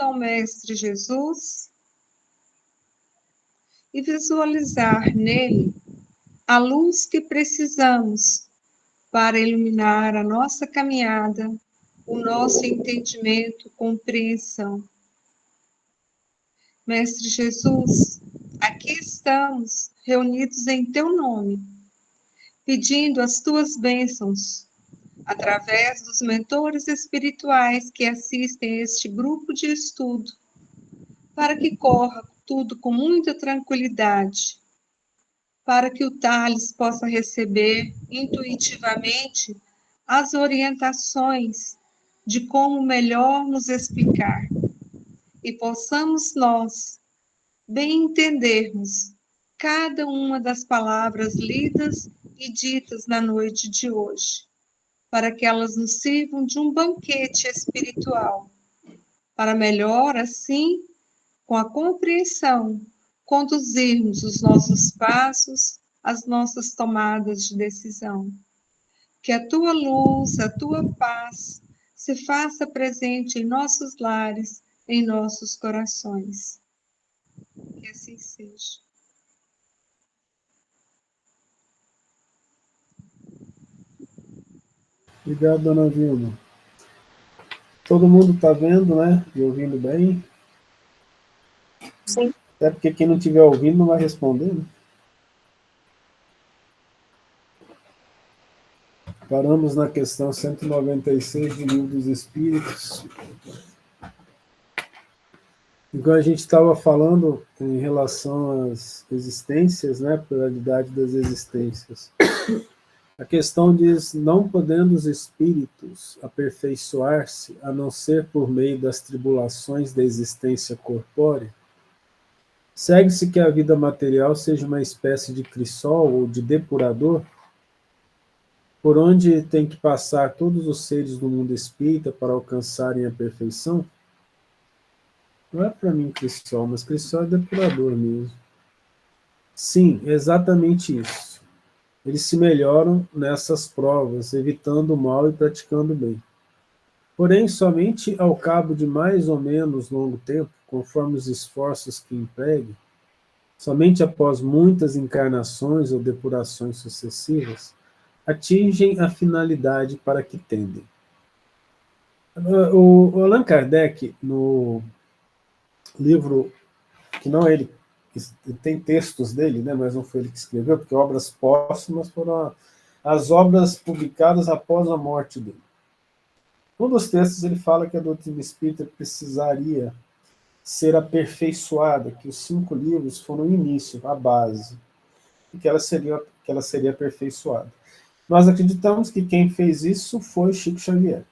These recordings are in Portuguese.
ao Mestre Jesus e visualizar nele a luz que precisamos para iluminar a nossa caminhada, o nosso entendimento, compreensão. Mestre Jesus, aqui estamos reunidos em teu nome, pedindo as tuas bênçãos, através dos mentores espirituais que assistem a este grupo de estudo, para que corra tudo com muita tranquilidade, para que o Thales possa receber intuitivamente as orientações de como melhor nos explicar e possamos nós bem entendermos cada uma das palavras lidas e ditas na noite de hoje, para que elas nos sirvam de um banquete espiritual, para melhor, assim, com a compreensão, conduzirmos os nossos passos, as nossas tomadas de decisão. Que a tua luz, a tua paz se faça presente em nossos lares, em nossos corações. Que assim seja. Obrigado, dona Vilma. Todo mundo está vendo, né? E ouvindo bem? Sim. Até porque quem não estiver ouvindo não vai responder, né? Paramos na questão 196 do Livro dos Espíritos. Então a gente estava falando em relação às existências, né? Pluralidade das existências. A questão diz, não podendo os espíritos aperfeiçoar-se, a não ser por meio das tribulações da existência corpórea, segue-se que a vida material seja uma espécie de crisol ou de depurador, por onde tem que passar todos os seres do mundo espírita para alcançarem a perfeição? Não é para mim crisol, mas crisol é depurador mesmo. Sim, exatamente isso. Eles se melhoram nessas provas, evitando o mal e praticando o bem. Porém, somente ao cabo de mais ou menos longo tempo, conforme os esforços que empregue, somente após muitas encarnações ou depurações sucessivas, atingem a finalidade para que tendem. O Allan Kardec, no livro, que não é ele, tem textos dele, né, mas não foi ele que escreveu, porque obras póstumas foram as obras publicadas após a morte dele. Um dos textos ele fala que a doutrina espírita precisaria ser aperfeiçoada, que os 5 livros foram o início, a base, e que ela seria aperfeiçoada. Nós acreditamos que quem fez isso foi Chico Xavier.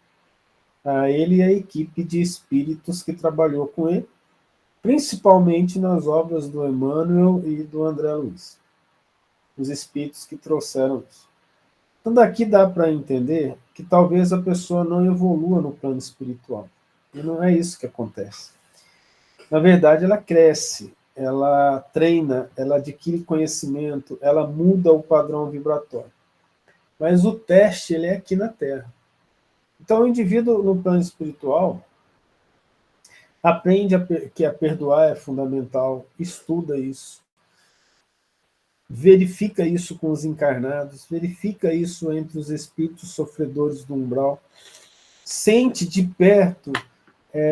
Ele e a equipe de espíritos que trabalhou com ele, principalmente nas obras do Emmanuel e do André Luiz. Os espíritos que trouxeram isso. Então daqui dá para entender que talvez a pessoa não evolua no plano espiritual. E não é isso que acontece. Na verdade, ela cresce, ela treina, ela adquire conhecimento, ela muda o padrão vibratório. Mas o teste ele é aqui na Terra. Então o indivíduo no plano espiritual aprende que a perdoar é fundamental, estuda isso, verifica isso com os encarnados, verifica isso entre os espíritos sofredores do umbral, sente de perto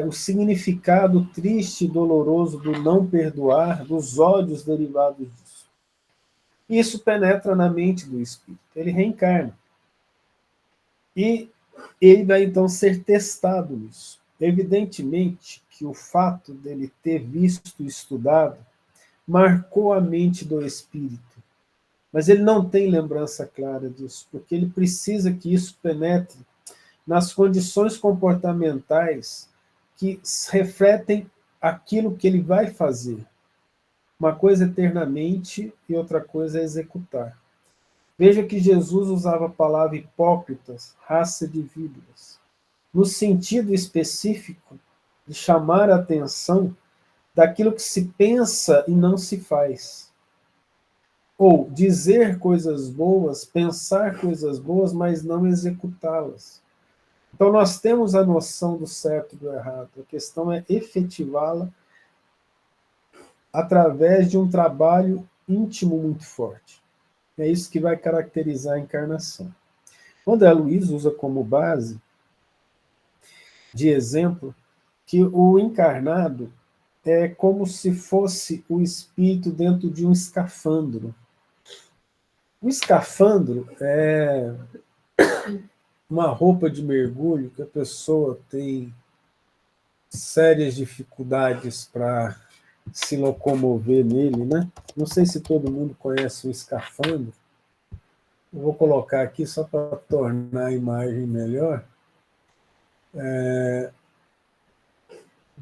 o significado triste e doloroso do não perdoar, dos ódios derivados disso. Isso penetra na mente do espírito, ele reencarna. E ele vai então ser testado nisso. Evidentemente que o fato dele ter visto e estudado marcou a mente do espírito, mas ele não tem lembrança clara disso, porque ele precisa que isso penetre nas condições comportamentais que refletem aquilo que ele vai fazer. Uma coisa é ter na mente e outra coisa é executar. Veja que Jesus usava a palavra hipócritas, raça de víboras, no sentido específico de chamar a atenção daquilo que se pensa e não se faz. Ou dizer coisas boas, pensar coisas boas, mas não executá-las. Então, nós temos a noção do certo e do errado. A questão é efetivá-la através de um trabalho íntimo muito forte. É isso que vai caracterizar a encarnação. Quando a Luiz usa como base, de exemplo, que o encarnado é como se fosse o espírito dentro de um escafandro. O escafandro é uma roupa de mergulho que a pessoa tem sérias dificuldades para se locomover nele, né? Não sei se todo mundo conhece o escafandro. Eu vou colocar aqui só para tornar a imagem melhor,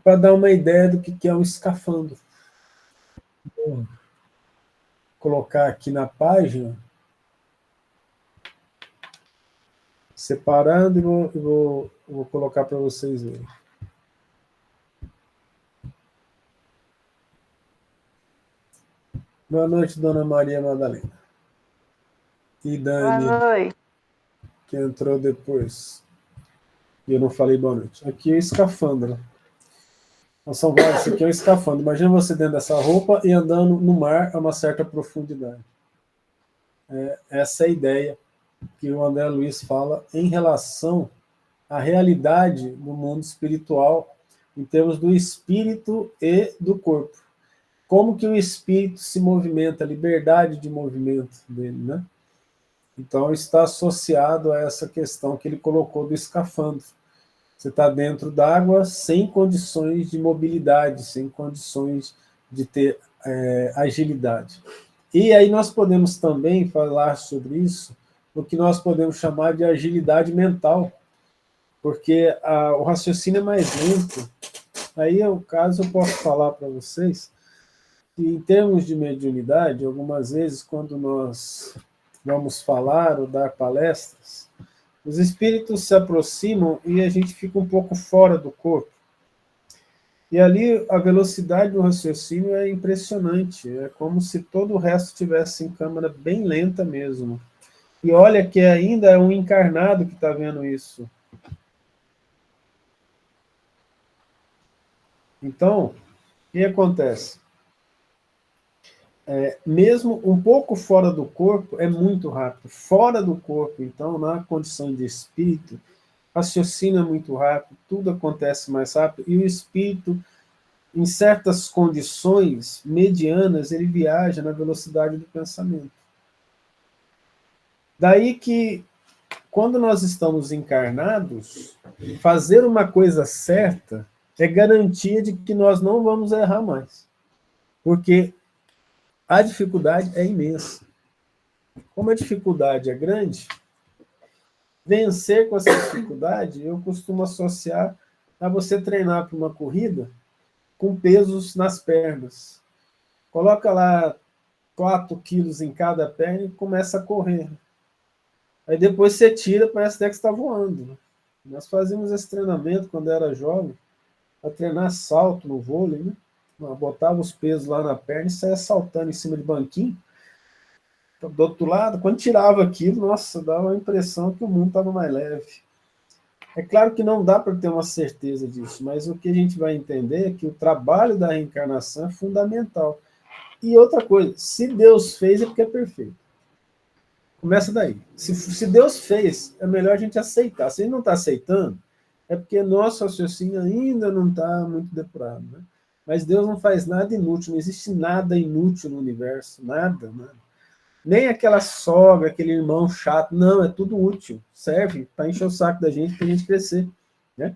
para dar uma ideia do que é um escafandro. Vou colocar aqui na página, separando, e vou colocar para vocês verem. Boa noite, Dona Maria Madalena. E Dani, que entrou depois. E eu não falei boa noite. Aqui é o escafandro. São vários. Esse aqui é o escafandro. Imagina você dentro dessa roupa e andando no mar a uma certa profundidade. Essa é a ideia que o André Luiz fala em relação à realidade do mundo espiritual, em termos do espírito e do corpo. Como que o espírito se movimenta, a liberdade de movimento dele, né? Então, está associado a essa questão que ele colocou do escafandro. Você está dentro d'água sem condições de mobilidade, sem condições de ter agilidade. E aí nós podemos também falar sobre isso, o que nós podemos chamar de agilidade mental, porque o raciocínio é mais lento. Aí, no caso, eu posso falar para vocês que, em termos de mediunidade, algumas vezes, quando nós vamos falar ou dar palestras, os espíritos se aproximam e a gente fica um pouco fora do corpo. E ali a velocidade do raciocínio é impressionante, é como se todo o resto estivesse em câmera bem lenta mesmo. E olha que ainda é um encarnado que está vendo isso. Então, o que acontece? Mesmo um pouco fora do corpo, é muito rápido. Fora do corpo, então, na condição de espírito, raciocina muito rápido, tudo acontece mais rápido, e o espírito, em certas condições medianas, ele viaja na velocidade do pensamento. Daí que, quando nós estamos encarnados, fazer uma coisa certa é garantia de que nós não vamos errar mais. Porque a dificuldade é imensa. Como a dificuldade é grande, vencer com essa dificuldade, eu costumo associar a você treinar para uma corrida com pesos nas pernas. Coloca lá 4 quilos em cada perna e começa a correr. Aí depois você tira, parece até que está voando. Nós fazíamos esse treinamento quando eu era jovem, para treinar salto no vôlei, né? Botava os pesos lá na perna e saia saltando em cima de banquinho. Do outro lado, quando tirava aquilo, nossa, dava a impressão que o mundo estava mais leve. É claro que não dá para ter uma certeza disso, mas o que a gente vai entender é que o trabalho da reencarnação é fundamental. E outra coisa, se Deus fez é porque é perfeito. Começa daí. Se Deus fez, é melhor a gente aceitar. Se ele não está aceitando, é porque nosso raciocínio ainda não está muito depurado, né? Mas Deus não faz nada inútil, não existe nada inútil no universo, nada, nada. Nem aquela sogra, aquele irmão chato, não, é tudo útil, serve para encher o saco da gente, para a gente crescer, né?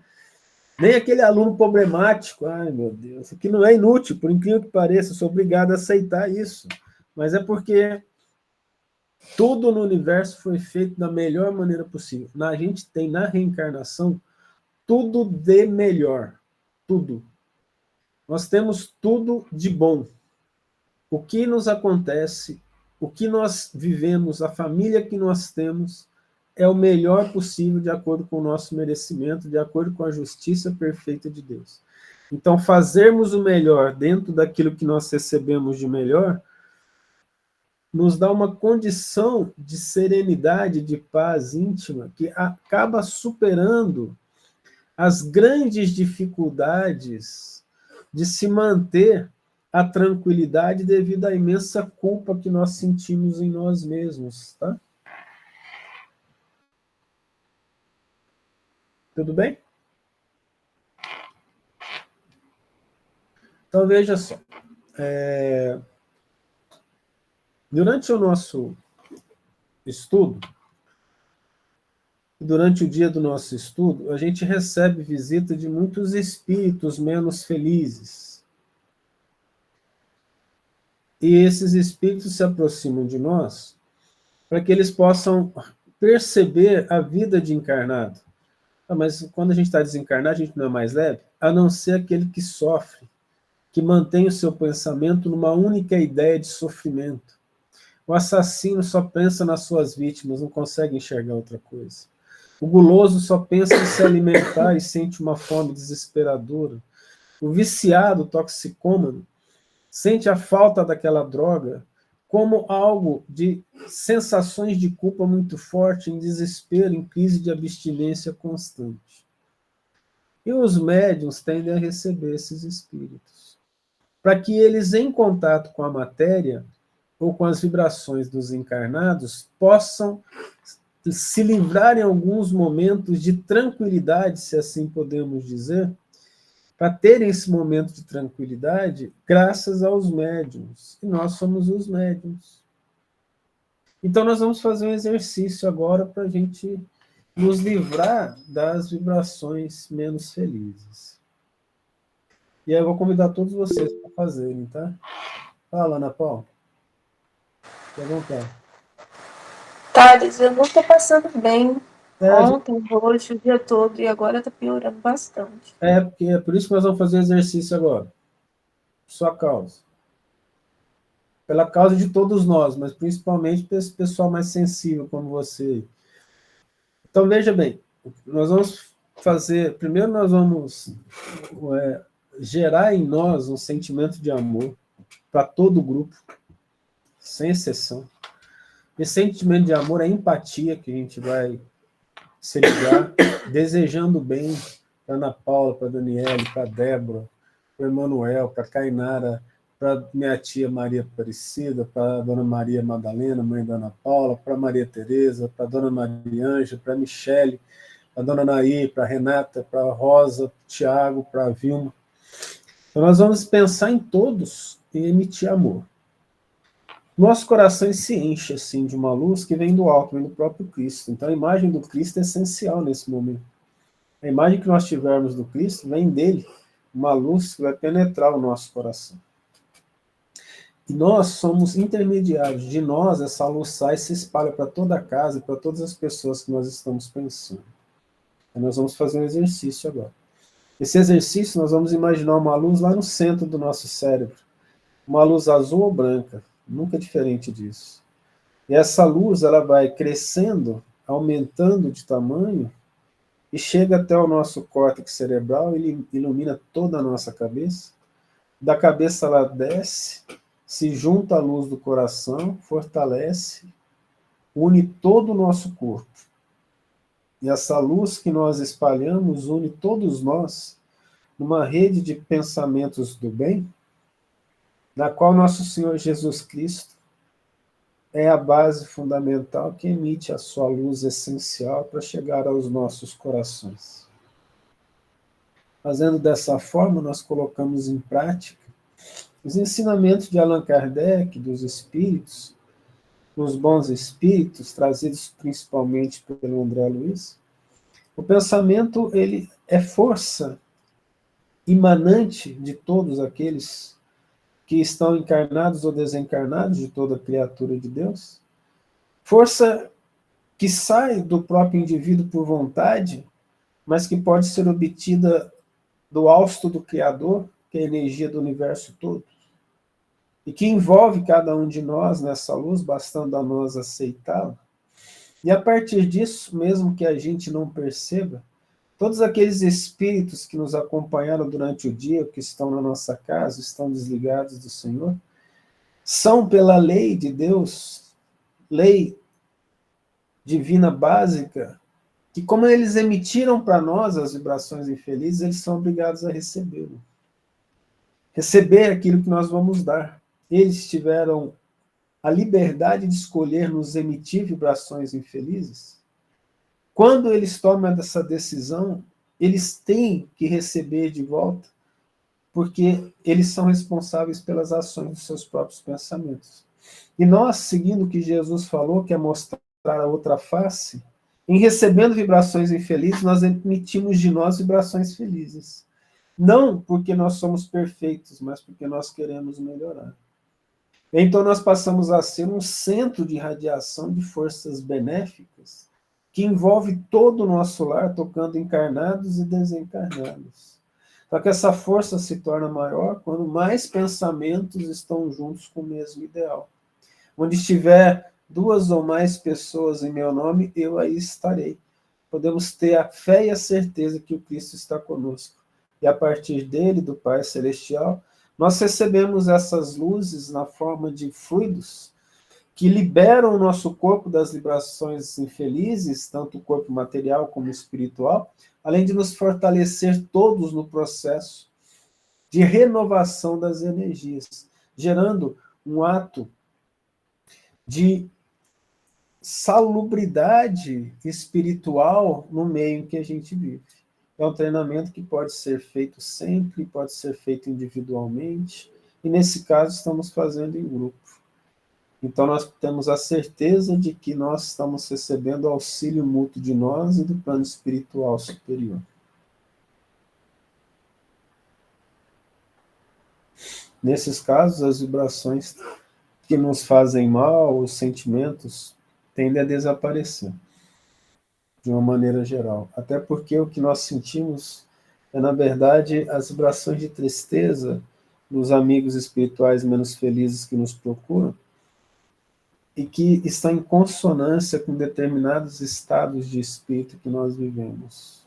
Nem aquele aluno problemático, ai meu Deus, que não é inútil, por incrível que pareça, eu sou obrigado a aceitar isso, mas é porque tudo no universo foi feito da melhor maneira possível. A gente tem na reencarnação tudo de melhor, tudo. Nós temos tudo de bom. O que nos acontece, o que nós vivemos, a família que nós temos, é o melhor possível de acordo com o nosso merecimento, de acordo com a justiça perfeita de Deus. Então, fazermos o melhor dentro daquilo que nós recebemos de melhor nos dá uma condição de serenidade, de paz íntima, que acaba superando as grandes dificuldades de se manter a tranquilidade devido à imensa culpa que nós sentimos em nós mesmos, tá? Tudo bem? Então, veja só. Durante o nosso estudo, durante o dia do nosso estudo, a gente recebe visita de muitos espíritos menos felizes. E esses espíritos se aproximam de nós para que eles possam perceber a vida de encarnado. Mas quando a gente está desencarnado, a gente não é mais leve? A não ser aquele que sofre, que mantém o seu pensamento numa única ideia de sofrimento. O assassino só pensa nas suas vítimas, não consegue enxergar outra coisa. O guloso só pensa em se alimentar e sente uma fome desesperadora. O viciado, o toxicômano, sente a falta daquela droga como algo de sensações de culpa muito forte, em desespero, em crise de abstinência constante. E os médiuns tendem a receber esses espíritos, para que eles, em contato com a matéria, ou com as vibrações dos encarnados, possam se livrar em alguns momentos de tranquilidade, se assim podemos dizer, para terem esse momento de tranquilidade, graças aos médiuns. E nós somos os médiuns. Então, nós vamos fazer um exercício agora para a gente nos livrar das vibrações menos felizes. E aí eu vou convidar todos vocês para fazerem, tá? Fala, Ana Paula. Fique à vontade. Thales, eu não estou passando bem. Ontem, hoje, o dia todo, e agora está piorando bastante. Porque é por isso que nós vamos fazer exercício agora. Sua causa. Pela causa de todos nós, mas principalmente para esse pessoal mais sensível como você. Então, veja bem, nós vamos fazer... Primeiro nós vamos gerar em nós um sentimento de amor para todo o grupo, sem exceção. Esse sentimento de amor é empatia que a gente vai se ligar, desejando bem para Ana Paula, para Daniele, para Débora, para Emanuel, para Cainara, para minha tia Maria Aparecida, para a Dona Maria Madalena, mãe da Ana Paula, para Maria Tereza, para a Dona Maria Ângela, para a Michele, para a Dona Naí, para a Renata, para a Rosa, para o Tiago, para a Vilma. Então nós vamos pensar em todos e emitir amor. Nosso coração se enche assim de uma luz que vem do alto, vem do próprio Cristo. Então a imagem do Cristo é essencial nesse momento. A imagem que nós tivermos do Cristo vem dele, uma luz que vai penetrar o nosso coração. E nós somos intermediários. De nós, essa luz sai e se espalha para toda a casa e para todas as pessoas que nós estamos pensando. E nós vamos fazer um exercício agora. Esse exercício, nós vamos imaginar uma luz lá no centro do nosso cérebro. Uma luz azul ou branca, nunca diferente disso. E essa luz, ela vai crescendo, aumentando de tamanho, e chega até o nosso córtex cerebral, ele ilumina toda a nossa cabeça. Da cabeça ela desce, se junta à luz do coração, fortalece, une todo o nosso corpo. E essa luz que nós espalhamos une todos nós numa rede de pensamentos do bem, na qual nosso Senhor Jesus Cristo é a base fundamental que emite a sua luz essencial para chegar aos nossos corações. Fazendo dessa forma, nós colocamos em prática os ensinamentos de Allan Kardec, dos espíritos, os bons espíritos, trazidos principalmente pelo André Luiz. O pensamento, ele é força imanente de todos aqueles que estão encarnados ou desencarnados, de toda criatura de Deus. Força que sai do próprio indivíduo por vontade, mas que pode ser obtida do hausto do Criador, que é a energia do universo todo, e que envolve cada um de nós nessa luz, bastando a nós aceitá-la. E a partir disso, mesmo que a gente não perceba, todos aqueles espíritos que nos acompanharam durante o dia, que estão na nossa casa, estão desligados do Senhor, são pela lei de Deus, lei divina básica, que como eles emitiram para nós as vibrações infelizes, eles são obrigados a recebê-lo. Receber aquilo que nós vamos dar. Eles tiveram a liberdade de escolher nos emitir vibrações infelizes. Quando eles tomam essa decisão, eles têm que receber de volta, porque eles são responsáveis pelas ações dos seus próprios pensamentos. E nós, seguindo o que Jesus falou, que é mostrar a outra face, em recebendo vibrações infelizes, nós emitimos de nós vibrações felizes. Não porque nós somos perfeitos, mas porque nós queremos melhorar. Então nós passamos a ser um centro de radiação de forças benéficas que envolve todo o nosso lar, tocando encarnados e desencarnados. Só que essa força se torna maior quando mais pensamentos estão juntos com o mesmo ideal. Onde estiver 2 ou mais pessoas em meu nome, eu aí estarei. Podemos ter a fé e a certeza que o Cristo está conosco. E a partir dele, do Pai Celestial, nós recebemos essas luzes na forma de fluidos que liberam o nosso corpo das vibrações infelizes, tanto o corpo material como espiritual, além de nos fortalecer todos no processo de renovação das energias, gerando um ato de salubridade espiritual no meio em que a gente vive. É um treinamento que pode ser feito sempre, pode ser feito individualmente, e nesse caso estamos fazendo em grupo. Então nós temos a certeza de que nós estamos recebendo auxílio mútuo de nós e do plano espiritual superior. Nesses casos, as vibrações que nos fazem mal, os sentimentos, tendem a desaparecer, de uma maneira geral. Até porque o que nós sentimos é, na verdade, as vibrações de tristeza dos amigos espirituais menos felizes que nos procuram, e que está em consonância com determinados estados de espírito que nós vivemos.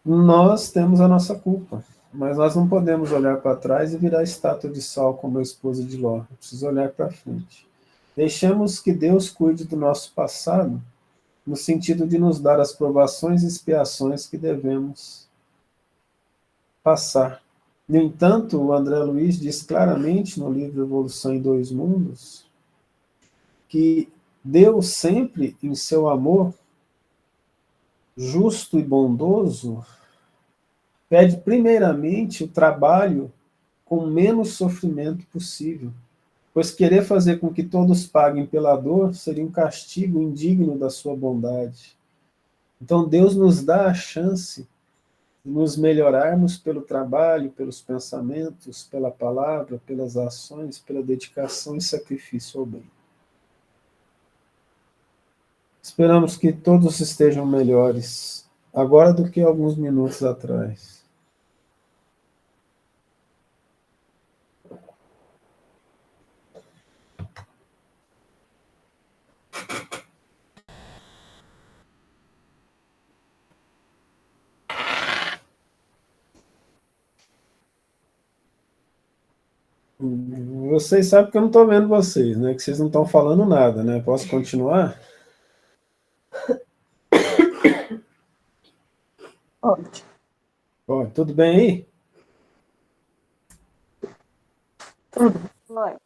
Nós temos a nossa culpa, mas nós não podemos olhar para trás e virar estátua de sal como a esposa de Ló. Preciso olhar para frente. Deixemos que Deus cuide do nosso passado, no sentido de nos dar as provações e expiações que devemos passar. No entanto, o André Luiz diz claramente no livro Evolução em Dois Mundos que Deus sempre, em seu amor justo e bondoso, pede primeiramente o trabalho com menos sofrimento possível, pois querer fazer com que todos paguem pela dor seria um castigo indigno da sua bondade. Então Deus nos dá a chance nos melhorarmos pelo trabalho, pelos pensamentos, pela palavra, pelas ações, pela dedicação e sacrifício ao bem. Esperamos que todos estejam melhores agora do que alguns minutos atrás. Vocês sabem que eu não estou vendo vocês, né? Que vocês não estão falando nada, né? Posso continuar? Pode. Ó, tudo bem aí? Tudo. Vai.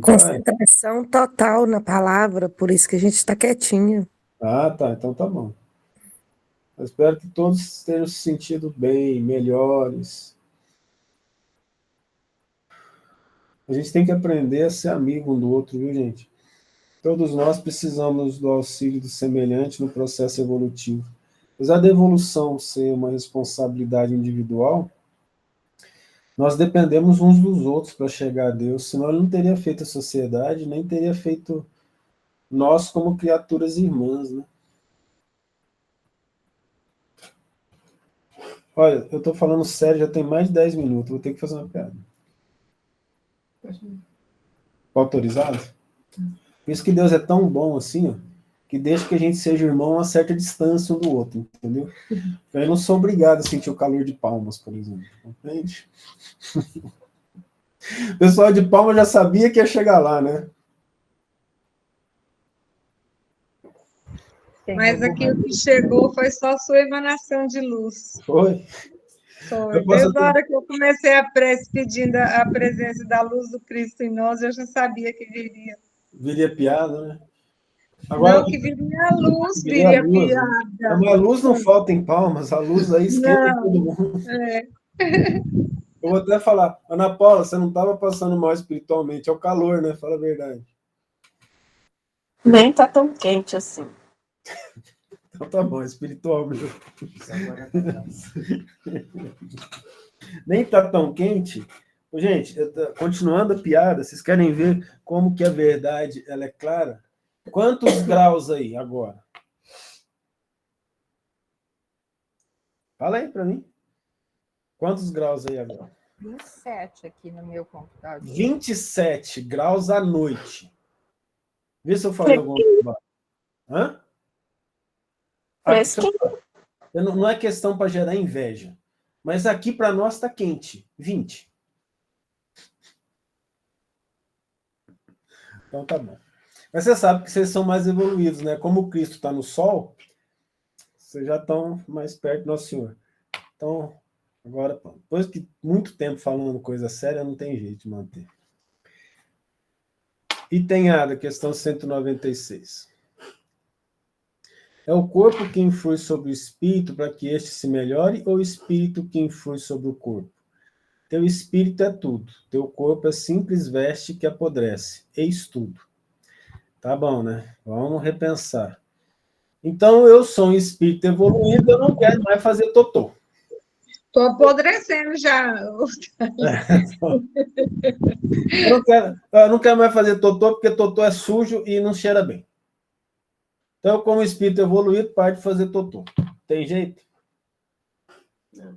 Concentração total na palavra, por isso que a gente está quietinho. Ah, tá. Então tá bom. Eu espero que todos tenham se sentido bem, melhores. A gente tem que aprender a ser amigo um do outro, viu, gente? Todos nós precisamos do auxílio do semelhante no processo evolutivo. Apesar da evolução ser uma responsabilidade individual, nós dependemos uns dos outros para chegar a Deus, senão ele não teria feito a sociedade, nem teria feito nós como criaturas irmãs, né? Olha, eu estou falando sério, já tem mais de 10 minutos, vou ter que fazer uma piada. Autorizado? Por isso que Deus é tão bom assim, ó. que deixa que a gente seja irmão a uma certa distância um do outro, entendeu? Eu não sou obrigado a sentir o calor de Palmas, por exemplo, entende? O pessoal de Palmas já sabia que ia chegar lá, né? Mas aqui o que chegou foi só sua emanação de luz. Foi. Foi. Desde a hora que eu comecei a prece pedindo a presença da luz do Cristo em nós, eu já sabia que viria. Viria piada, né? Agora, Não, que viria a luz, viria a viria luz, né? piada. Mas a luz não falta em Palmas, a luz aí esquenta todo Não, mundo. é. Eu vou até falar, Ana Paula, você não estava passando mal espiritualmente, é o calor, né? Fala a verdade. Nem tá tão quente assim. Então tá bom, espiritual mesmo. Nem tá tão quente. Gente, continuando a piada, vocês querem ver como que a verdade ela é clara? Quantos graus aí agora? Fala aí para mim. Quantos graus aí agora? 27 aqui no meu computador. 27 graus à noite. Vê se eu falei alguma coisa. Hã? Não é questão para gerar inveja. Mas aqui para nós está quente. 20. Então tá bom. Mas você sabe que vocês são mais evoluídos, né? Como o Cristo está no sol, vocês já estão mais perto do Nosso Senhor. Então, agora, depois de muito tempo falando coisa séria, não tem jeito de manter. Item A da questão 196. É o corpo que influi sobre o espírito para que este se melhore ou o espírito que influi sobre o corpo? Teu espírito é tudo, teu corpo é simples veste que apodrece. Eis tudo. Tá bom, né? Vamos repensar. Então, eu sou um espírito evoluído, eu não quero mais fazer totô. Estou apodrecendo já. Eu não quero mais fazer totô, porque totô é sujo e não cheira bem. Então, como espírito evoluído, para de fazer totô. Tem jeito?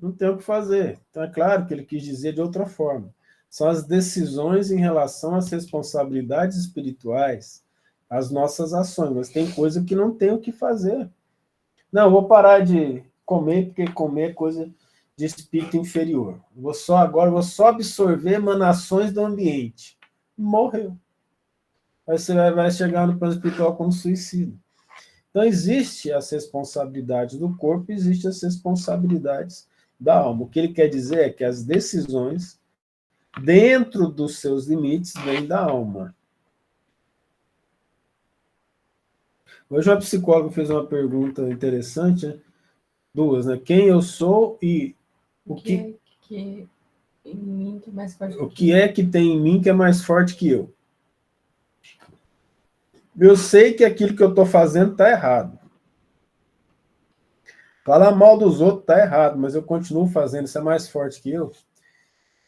Não tem o que fazer. Então, é claro que ele quis dizer de outra forma. São as decisões em relação às responsabilidades espirituais, às nossas ações, mas tem coisa que não tem o que fazer. Não, eu vou parar de comer, porque comer é coisa de espírito inferior. Agora vou só absorver emanações do ambiente. Morreu. Aí você vai chegar no plano espiritual como suicida. Então, existe as responsabilidades do corpo, existem as responsabilidades da alma. O que ele quer dizer é que as decisões, dentro dos seus limites, vêm da alma. Hoje uma psicóloga fez uma pergunta interessante, né? Duas, né? Quem eu sou e o que em mim que é mais forte o que é que tem em mim que é mais forte que eu? Eu sei que aquilo que eu estou fazendo está errado. Falar mal dos outros está errado, mas eu continuo fazendo, isso é mais forte que eu.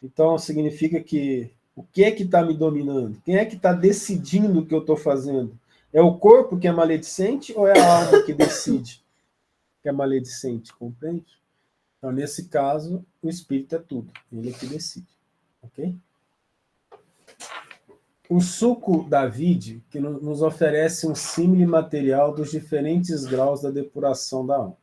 Então, significa que o que é que está me dominando? Quem é que está decidindo o que eu estou fazendo? É o corpo que é maledicente ou é a alma que decide que é maledicente? Compreende? Então, nesse caso, o espírito é tudo. Ele é que decide. Ok? O suco da vide, que nos oferece um símile material dos diferentes graus da depuração da alma.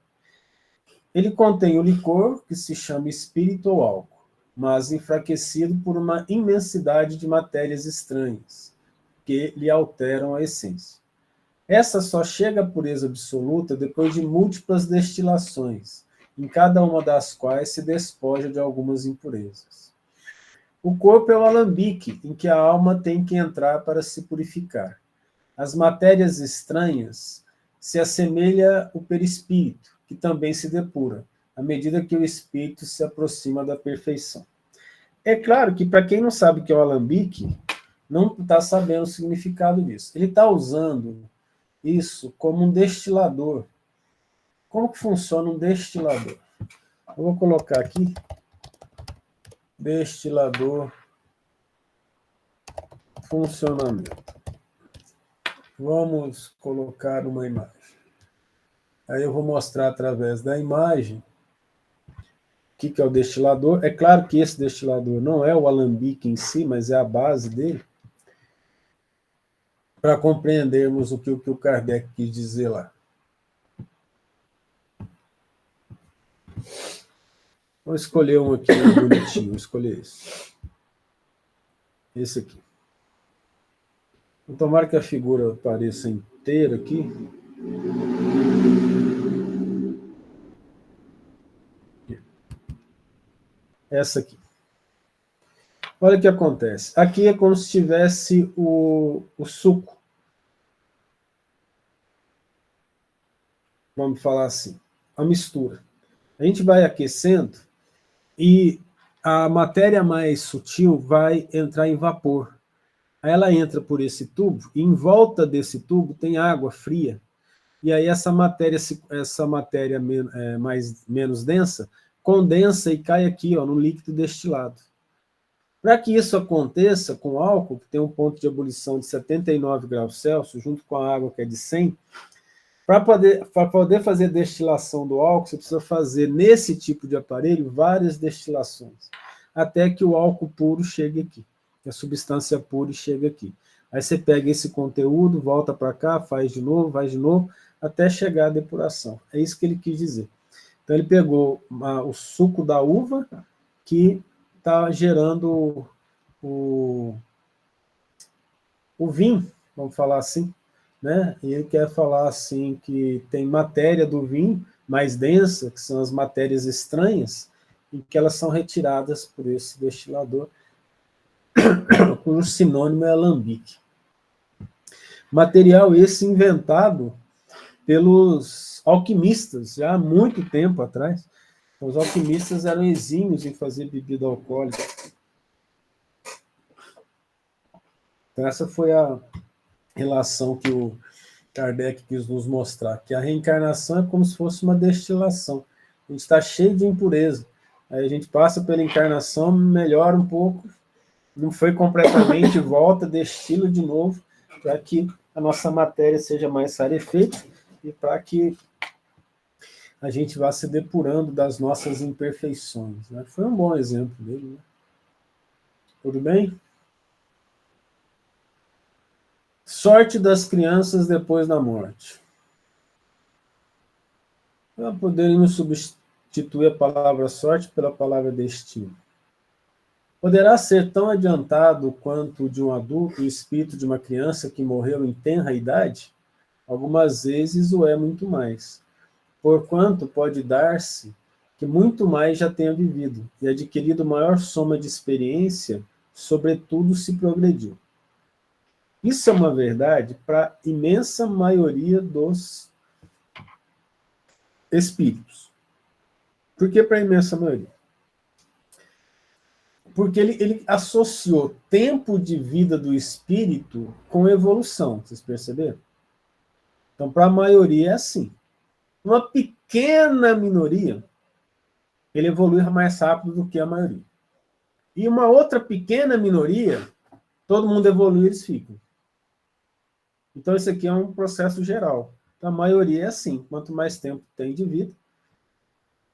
Ele contém o licor, que se chama espírito ou álcool, mas enfraquecido por uma imensidade de matérias estranhas, que lhe alteram a essência. Essa só chega à pureza absoluta depois de múltiplas destilações, em cada uma das quais se despoja de algumas impurezas. O corpo é o alambique em que a alma tem que entrar para se purificar. As matérias estranhas se assemelha o perispírito, que também se depura, à medida que o espírito se aproxima da perfeição. É claro que, para quem não sabe o que é o alambique, não está sabendo o significado disso. Ele está usando isso como um destilador. Como que funciona um destilador? Eu vou colocar aqui, destilador, funcionamento. Vamos colocar uma imagem. Aí eu vou mostrar através da imagem o que é o destilador. É claro que esse destilador não é o alambique em si, mas é a base dele. para compreendermos o que o Kardec quis dizer lá. Vou escolher um aqui bonitinho, vou escolher esse. Esse aqui. Então, tomara que a figura apareça inteira aqui. Essa aqui. Olha o que acontece. Aqui é como se tivesse o suco. Vamos falar assim. A mistura. A gente vai aquecendo e a matéria mais sutil vai entrar em vapor. Aí ela entra por esse tubo e em volta desse tubo tem água fria. E aí essa matéria menos densa condensa e cai aqui, ó, no líquido destilado. Para que isso aconteça com álcool, que tem um ponto de ebulição de 79 graus Celsius, junto com a água que é de 100, para poder fazer destilação do álcool, você precisa fazer, nesse tipo de aparelho, várias destilações, até que o álcool puro chegue aqui, que a substância pura chegue aqui. Aí você pega esse conteúdo, volta para cá, faz de novo, até chegar à depuração. É isso que ele quis dizer. Então ele pegou o suco da uva, que está gerando o vinho, vamos falar assim, né? E ele quer falar assim que tem matéria do vinho mais densa, que são as matérias estranhas, e que elas são retiradas por esse destilador, cujo sinônimo é alambique. Material esse inventado pelos alquimistas, já há muito tempo atrás. Os alquimistas eram exímios em fazer bebida alcoólica. Então, essa foi a relação que o Kardec quis nos mostrar, que a reencarnação é como se fosse uma destilação. A gente está cheio de impureza. Aí a gente passa pela encarnação, melhora um pouco, não foi completamente, volta, destila de novo, para que a nossa matéria seja mais rarefeita e para que a gente vá se depurando das nossas imperfeições. Né? Foi um bom exemplo dele. Né? Tudo bem? Sorte das crianças depois da morte. Poderíamos substituir a palavra sorte pela palavra destino. Poderá ser tão adiantado quanto de um adulto o espírito de uma criança que morreu em tenra idade? Algumas vezes o é muito mais. Porquanto pode dar-se que muito mais já tenha vivido e adquirido maior soma de experiência, sobretudo se progrediu. Isso é uma verdade para a imensa maioria dos espíritos. Por que para a imensa maioria? Porque ele associou tempo de vida do espírito com evolução, vocês perceberam? Então, para a maioria é assim. Uma pequena minoria, ele evolui mais rápido do que a maioria. E uma outra pequena minoria, todo mundo evolui, eles ficam. Então, isso aqui é um processo geral. Então, a maioria é assim. Quanto mais tempo tem de vida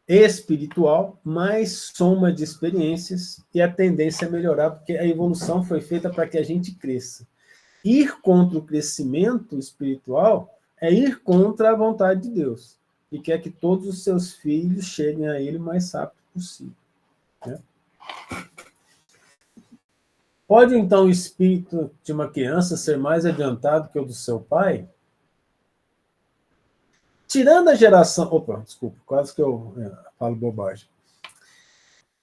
espiritual, mais soma de experiências e a tendência é melhorar, porque a evolução foi feita para que a gente cresça. Ir contra o crescimento espiritual é ir contra a vontade de Deus. E quer que todos os seus filhos cheguem a ele o mais rápido possível. Né? Pode, então, o espírito de uma criança ser mais adiantado que o do seu pai? Tirando a geração... Opa, desculpa, quase que eu falo bobagem.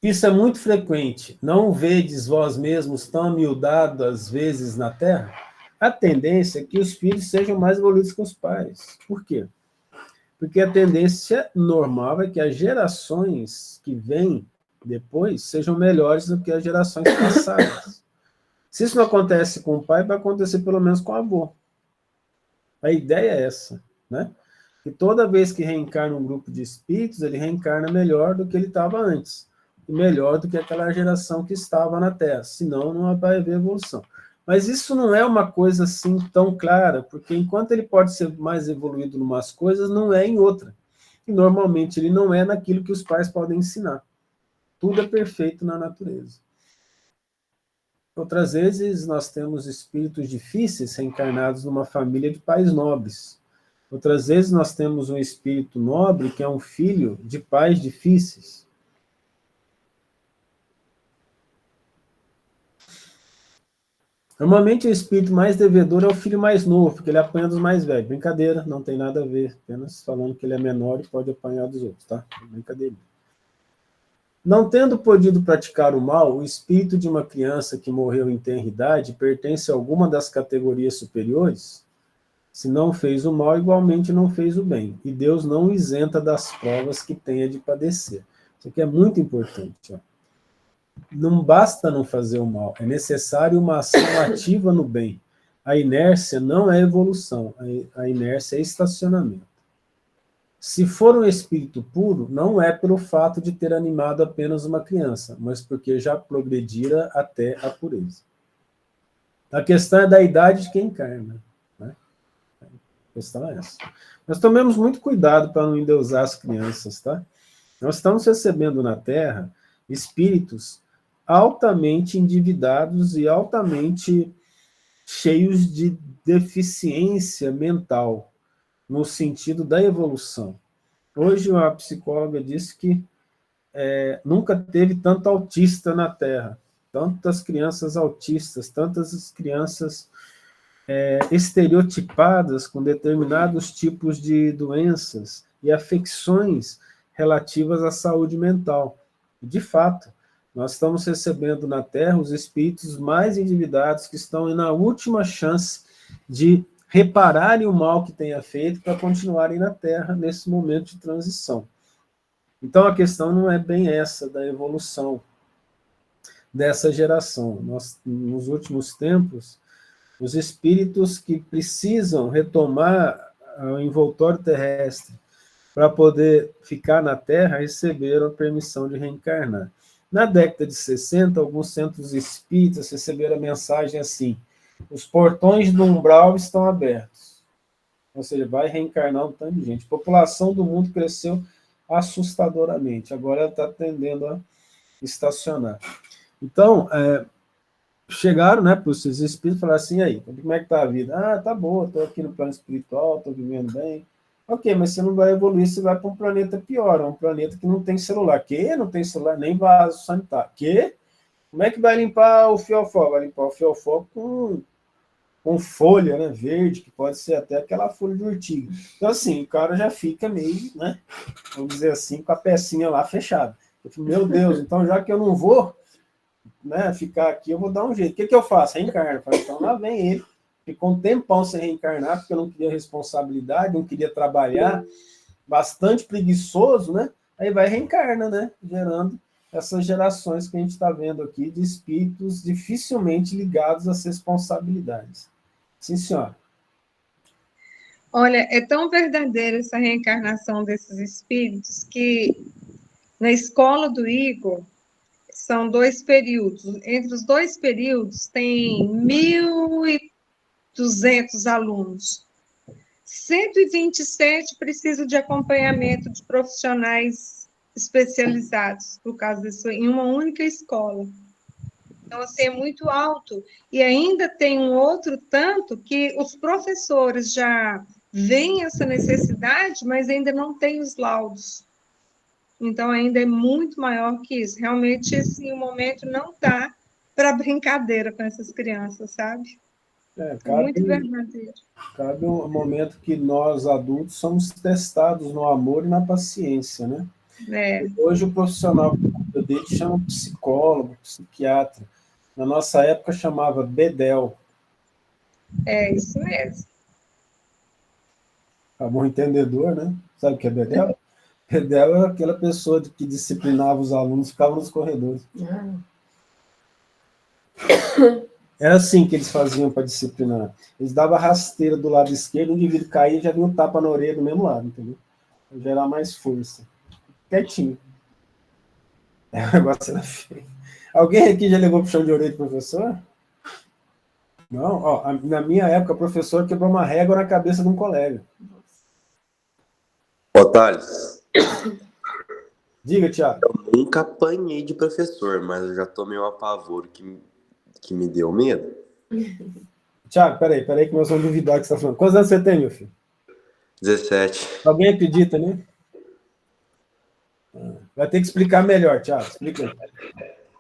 Isso é muito frequente. Não vedes vós mesmos tão amiudados às vezes na Terra? A tendência é que os filhos sejam mais evoluídos que os pais. Por quê? Porque a tendência normal é que as gerações que vêm depois sejam melhores do que as gerações passadas. Se isso não acontece com o pai, vai acontecer pelo menos com o avô. A ideia é essa, né? Que toda vez que reencarna um grupo de espíritos, ele reencarna melhor do que ele estava antes. E melhor do que aquela geração que estava na Terra. Senão, não vai haver evolução. Mas isso não é uma coisa assim tão clara, porque enquanto ele pode ser mais evoluído em umas coisas, não é em outra. E normalmente ele não é naquilo que os pais podem ensinar. Tudo é perfeito na natureza. Outras vezes nós temos espíritos difíceis reencarnados numa família de pais nobres. Outras vezes nós temos um espírito nobre que é um filho de pais difíceis. Normalmente o espírito mais devedor é o filho mais novo, porque ele apanha dos mais velhos. Brincadeira, não tem nada a ver. Apenas falando que ele é menor e pode apanhar dos outros, tá? Brincadeira. Não tendo podido praticar o mal, o espírito de uma criança que morreu em tenra idade pertence a alguma das categorias superiores? Se não fez o mal, igualmente não fez o bem. E Deus não o isenta das provas que tenha de padecer. Isso aqui é muito importante. Ó. Não basta não fazer o mal, é necessário uma ação ativa no bem. A inércia não é evolução, a inércia é estacionamento. Se for um espírito puro, não é pelo fato de ter animado apenas uma criança, mas porque já progredira até a pureza. A questão é da idade de quem encarna. Né? A questão é essa. Nós tomemos muito cuidado para não endeusar as crianças, tá? Nós estamos recebendo na Terra espíritos altamente endividados e altamente cheios de deficiência mental, no sentido da evolução. Hoje a psicóloga disse que nunca teve tanto autista na Terra, tantas crianças autistas, tantas crianças estereotipadas com determinados tipos de doenças e afecções relativas à saúde mental. De fato, nós estamos recebendo na Terra os espíritos mais endividados que estão na última chance de repararem o mal que tenha feito para continuarem na Terra nesse momento de transição. Então, a questão não é bem essa da evolução dessa geração. Nós, nos últimos tempos, os espíritos que precisam retomar o envoltório terrestre para poder ficar na Terra receberam a permissão de reencarnar. Na década de 60, alguns centros espíritas receberam a mensagem assim: os portões do umbral estão abertos. Ou seja, vai reencarnar um tanto de gente. A população do mundo cresceu assustadoramente. Agora ela está tendendo a estacionar. Então, chegaram, né, para os espíritos e falaram assim: e aí, como é que está a vida? Ah, tá boa, estou aqui no plano espiritual, estou vivendo bem. Ok, mas você não vai evoluir, você vai para um planeta pior, um planeta que não tem celular. Que? Não tem celular, nem vaso sanitário. Que? Como é que vai limpar o fiofó? Vai limpar o fiofó com folha, né, verde, que pode ser até aquela folha de urtiga. Então, assim, o cara já fica meio, né, vamos dizer assim, com a pecinha lá fechada. Eu falo, meu Deus, então já que eu não vou, né, ficar aqui, eu vou dar um jeito. O que eu faço? Reencarno. Então lá vem ele. Ficou um tempão sem reencarnar, porque eu não queria responsabilidade, não queria trabalhar, bastante preguiçoso, né? Aí vai reencarna, né? Gerando essas gerações que a gente está vendo aqui de espíritos dificilmente ligados às responsabilidades. Sim, senhora. Olha, é tão verdadeira essa reencarnação desses espíritos que na escola do Igor são 2 períodos. Entre os 2 períodos tem 1.200 alunos. 127 precisam de acompanhamento de profissionais especializados, por causa disso, em uma única escola. Então, assim, é muito alto. E ainda tem um outro tanto que os professores já veem essa necessidade, mas ainda não têm os laudos. Então, ainda é muito maior que isso. Realmente, assim, o momento não está para brincadeira com essas crianças, sabe? Muito verdadeiro. Cabe um momento que nós, adultos, somos testados no amor e na paciência, né? Hoje, o profissional que cuida dele chama psicólogo, psiquiatra. Na nossa época, chamava bedel. É isso mesmo. Tá bom entendedor, né? Sabe o que é bedel? Bedel é aquela pessoa que disciplinava os alunos, ficava nos corredores. Era assim que eles faziam para disciplinar. Eles davam a rasteira do lado esquerdo, o indivíduo caía e já vinha um tapa na orelha do mesmo lado, entendeu? Para gerar mais força. Quietinho. O negócio era feio. Alguém aqui já levou puxão de orelha do professor? Não? Ó, na minha época, o professor quebrou uma régua na cabeça de um colega. Ô, Thales. Diga, Thiago. Eu nunca apanhei de professor, mas eu já tomei um apavoro que que me deu medo? Thiago, peraí, que nós vamos duvidar que você está falando. Quantos anos você tem, meu filho? 17. Alguém acredita, né? Vai ter que explicar melhor, Thiago. Explica aí.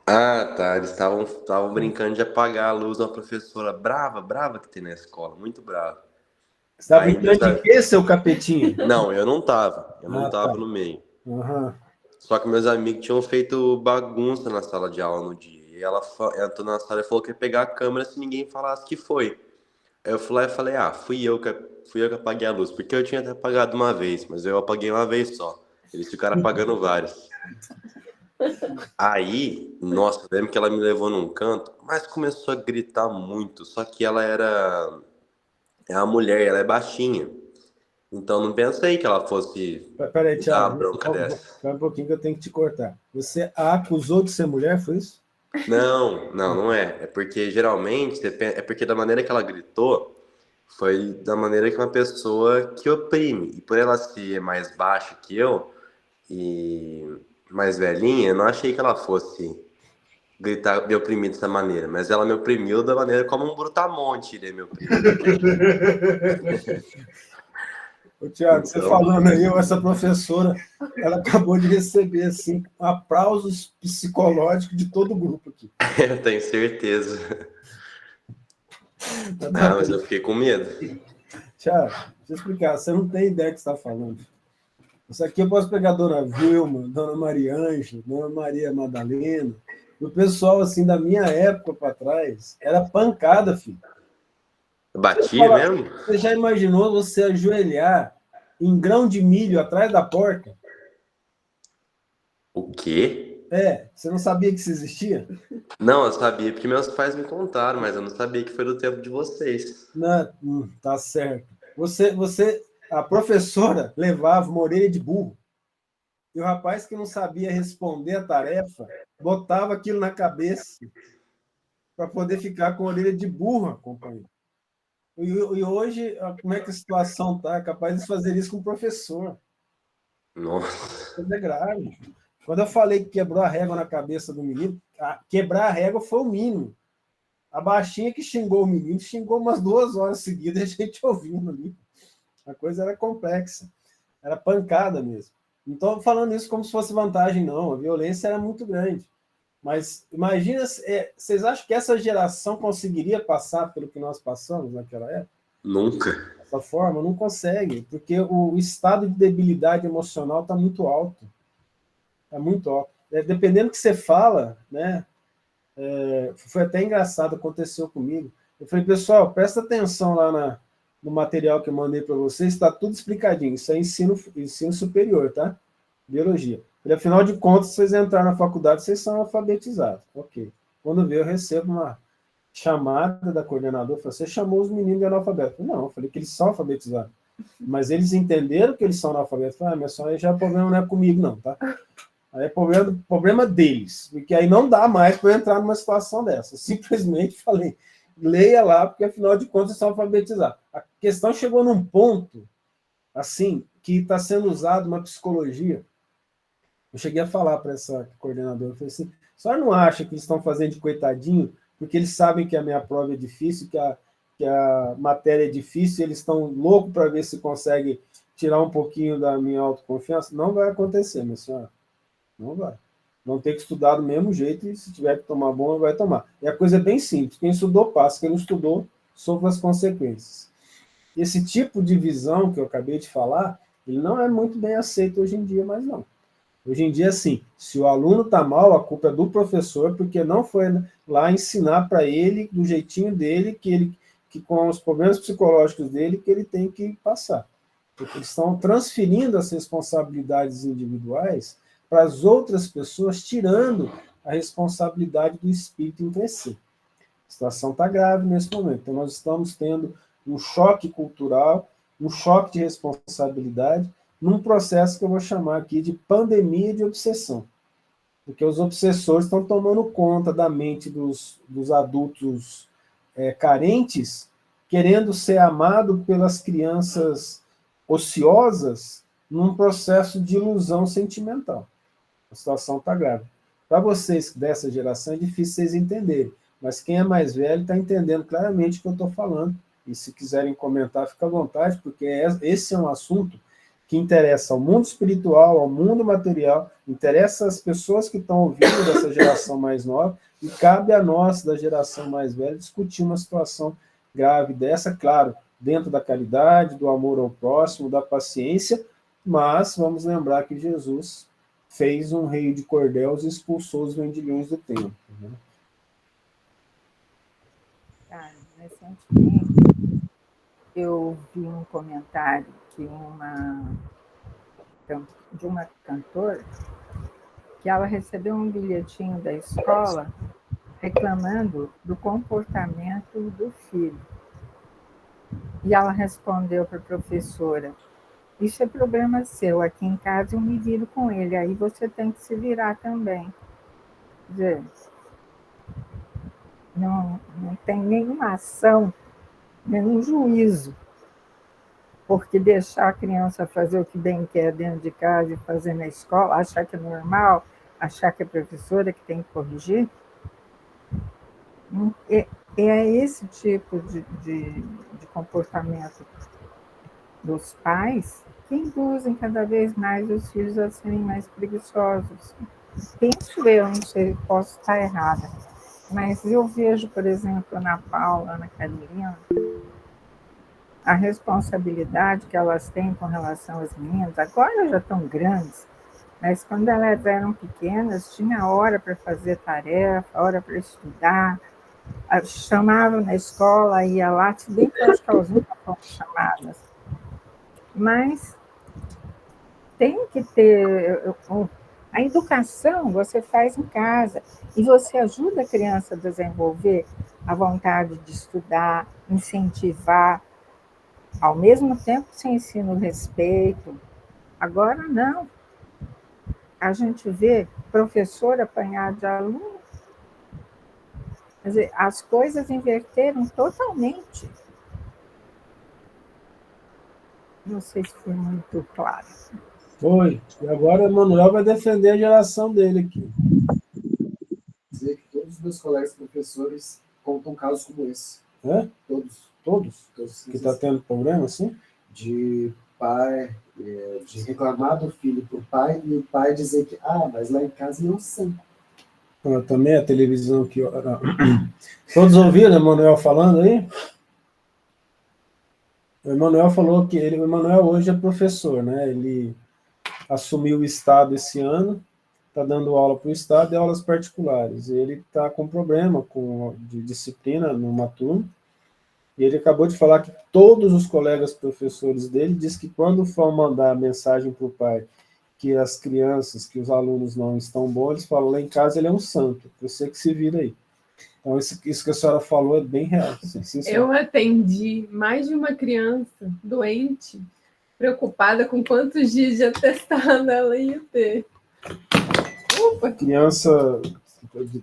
Ah, tá. Eles estavam brincando de apagar a luz de uma professora brava que tem na escola, muito brava. Você está Aí brincando de quê, seu capetinho? Não, eu não tava. Eu não tava Tá. no meio. Uhum. Só que meus amigos tinham feito bagunça na sala de aula no dia. E ela entrou na sala e falou que ia pegar a câmera se ninguém falasse que foi. Aí eu fui lá e falei, fui eu que apaguei a luz. Porque eu tinha até apagado uma vez, mas eu apaguei uma vez só. Eles ficaram apagando várias. Aí, nossa, eu lembro que ela me levou num canto, mas começou a gritar muito. Só que ela é uma mulher, ela é baixinha. Então não pensei que ela fosse Peraí, me dar uma Thiago. bronca dessa. Espera um pouquinho que eu tenho que te cortar. Você a acusou de ser mulher, foi isso? Não é. É porque geralmente, é porque da maneira que ela gritou, foi da maneira que uma pessoa que oprime. E por ela ser mais baixa que eu e mais velhinha, eu não achei que ela fosse gritar, me oprimir dessa maneira. Mas ela me oprimiu da maneira como um brutamonte iria me oprimir. Ô, Thiago, você Então, falando aí, essa professora, ela acabou de receber, assim, aplausos psicológicos de todo o grupo aqui. eu tenho certeza. Não, mas eu fiquei com medo. Thiago, deixa eu explicar, você não tem ideia do que você está falando. Isso aqui eu posso pegar a Dona Vilma, Dona Maria Ângela, Dona Maria Madalena, o pessoal, assim, da minha época para trás, era pancada, filho. Batia mesmo? Você já imaginou você ajoelhar em grão de milho atrás da porta? O quê? Você não sabia que isso existia? Não, eu sabia porque meus pais me contaram, mas eu não sabia que foi do tempo de vocês. Não, tá certo. A professora levava uma orelha de burro, e o rapaz que não sabia responder a tarefa botava aquilo na cabeça para poder ficar com a orelha de burro, companheiro. E hoje, como é que a situação está? É capaz de fazer isso com o professor. Nossa. Coisa grave. Quando eu falei que quebrou a régua na cabeça do menino, quebrar a régua foi o mínimo. A baixinha que xingou o menino, xingou umas 2 horas seguidas, a gente ouvindo ali. A coisa era complexa. Era pancada mesmo. Não estou falando isso como se fosse vantagem, não. A violência era muito grande. Mas imagina, vocês acham que essa geração conseguiria passar pelo que nós passamos naquela época? Nunca. Dessa forma? Não consegue, porque o estado de debilidade emocional está muito alto. Está muito alto. Dependendo do que você fala, né? Foi até engraçado, aconteceu comigo. Eu falei, pessoal, presta atenção lá no material que eu mandei para vocês, está tudo explicadinho. Isso é ensino superior, tá? Biologia. E, afinal de contas, se vocês entrarem na faculdade, vocês são alfabetizados. Ok. Quando veio, eu recebo uma chamada da coordenadora, falou, você chamou os meninos de analfabetos? Eu falei, não, eu falei que eles são alfabetizados. Mas eles entenderam que eles são analfabetos. Eu falei, mas só aí já o problema não é comigo, não, tá? Aí é problema deles, porque aí não dá mais para eu entrar numa situação dessa. Eu simplesmente falei, leia lá, porque afinal de contas são alfabetizados. A questão chegou num ponto, assim, que está sendo usado uma psicologia. Eu cheguei a falar para essa coordenadora, eu falei assim, só não acha que eles estão fazendo de coitadinho, porque eles sabem que a minha prova é difícil, que a matéria é difícil, eles estão loucos para ver se conseguem tirar um pouquinho da minha autoconfiança? Não vai acontecer, minha senhora. Não vai. Vão ter que estudar do mesmo jeito e se tiver que tomar bomba, vai tomar. E a coisa é bem simples. Quem estudou, passa. Quem não estudou, sofre as consequências. Esse tipo de visão que eu acabei de falar, ele não é muito bem aceito hoje em dia, mas não. Hoje em dia, assim, se o aluno está mal, a culpa é do professor, porque não foi lá ensinar para ele, do jeitinho dele, que com os problemas psicológicos dele, que ele tem que passar. Porque eles estão transferindo as responsabilidades individuais para as outras pessoas, tirando a responsabilidade do espírito em crescer. A situação está grave nesse momento. Então, nós estamos tendo um choque cultural, um choque de responsabilidade, num processo que eu vou chamar aqui de pandemia de obsessão. Porque os obsessores estão tomando conta da mente dos adultos carentes, querendo ser amado pelas crianças ociosas num processo de ilusão sentimental. A situação está grave. Para vocês dessa geração é difícil vocês entenderem, Mas quem é mais velho está entendendo claramente o que eu estou falando. E se quiserem comentar, fica à vontade, porque esse é um assunto que interessa ao mundo espiritual, ao mundo material, interessa às pessoas que estão ouvindo dessa geração mais nova, e cabe a nós, da geração mais velha, discutir uma situação grave dessa, claro, dentro da caridade, do amor ao próximo, da paciência, mas vamos lembrar que Jesus fez um rei de cordéis e expulsou os vendilhões do templo. Né? Recentemente, eu vi um comentário de uma cantora que ela recebeu um bilhetinho da escola reclamando do comportamento do filho. E ela respondeu para a professora: isso é problema seu, aqui em casa eu me viro com ele, aí você tem que se virar também. Quer dizer, não tem nenhuma ação, nenhum juízo, porque deixar a criança fazer o que bem quer dentro de casa e fazer na escola, achar que é normal, achar que é a professora que tem que corrigir, é esse tipo de comportamento dos pais que induzem cada vez mais os filhos a serem mais preguiçosos. Penso eu, não sei, posso estar errada, mas eu vejo, por exemplo, na Paula, na Carolina, a responsabilidade que elas têm com relação às meninas, agora já estão grandes, mas quando elas eram pequenas, tinha hora para fazer tarefa, hora para estudar, chamavam na escola, ia lá, se bem que eu acho que elas nunca foram chamadas, mas tem que ter... A educação você faz em casa e você ajuda a criança a desenvolver a vontade de estudar, incentivar, ao mesmo tempo você ensina o respeito. Agora não. A gente vê professor apanhar de aluno. Quer dizer, as coisas inverteram totalmente. Não sei se foi muito claro. Foi. E agora o Manuel vai defender a geração dele aqui. Dizer que todos os meus colegas professores contam casos como esse. É? Todos. Que está tendo problema, assim? De pai, de reclamar do filho para o pai, e o pai dizer que, mas lá em casa não são. Também a televisão aqui. Todos ouviram o Emanuel falando aí? O Emanuel falou que o Emanuel hoje é professor, né? Ele assumiu o Estado esse ano, está dando aula para o Estado e aulas particulares. Ele está com problema de disciplina numa turma, e ele acabou de falar que todos os colegas professores dele diz que quando for mandar a mensagem para o pai que as crianças, que os alunos não estão bons, eles falam, lá em casa ele é um santo, você que se vira aí. Então, isso que a senhora falou é bem real. Eu atendi mais de uma criança doente, preocupada com quantos dias de atestado ela ia ter. Criança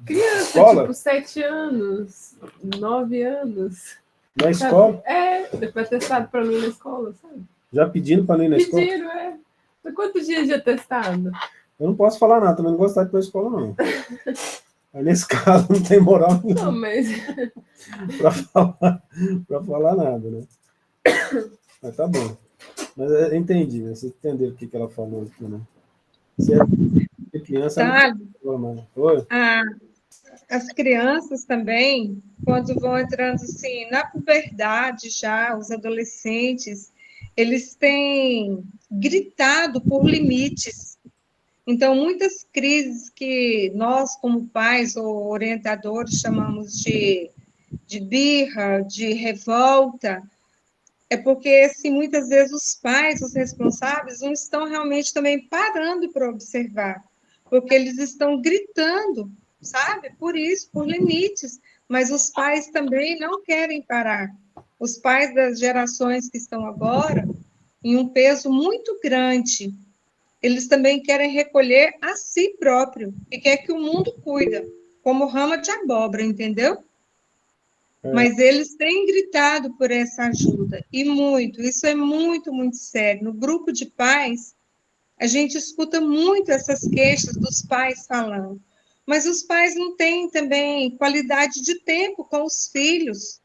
escola? Tipo 7 anos, 9 anos. Na escola? Depois atestado para mim na escola, sabe? Já pedindo para ir na escola? Pediram, Quantos dias de atestado? Eu não posso falar nada, também não gosto de ir para a escola, não. Aí, nesse caso, não tem moral nenhuma. Não, mas... para falar nada, né? Mas tá bom. Mas eu entendi, né? Você entendeu o que ela falou aqui, né? Se é criança... Oi? As crianças também, quando vão entrando assim, na puberdade já, os adolescentes, eles têm gritado por limites. Então, muitas crises que nós, como pais ou orientadores, chamamos de birra, de revolta, é porque, assim, muitas vezes os pais, os responsáveis, não estão realmente também parando para observar, porque eles estão gritando, sabe? Por isso, por limites, mas os pais também não querem parar. Os pais das gerações que estão agora, em um peso muito grande, eles também querem recolher a si próprio e quer que o mundo cuida, como rama de abóbora, entendeu? Mas eles têm gritado por essa ajuda, e muito, isso é muito, muito sério. No grupo de pais, a gente escuta muito essas queixas dos pais falando, mas os pais não têm também qualidade de tempo com os filhos.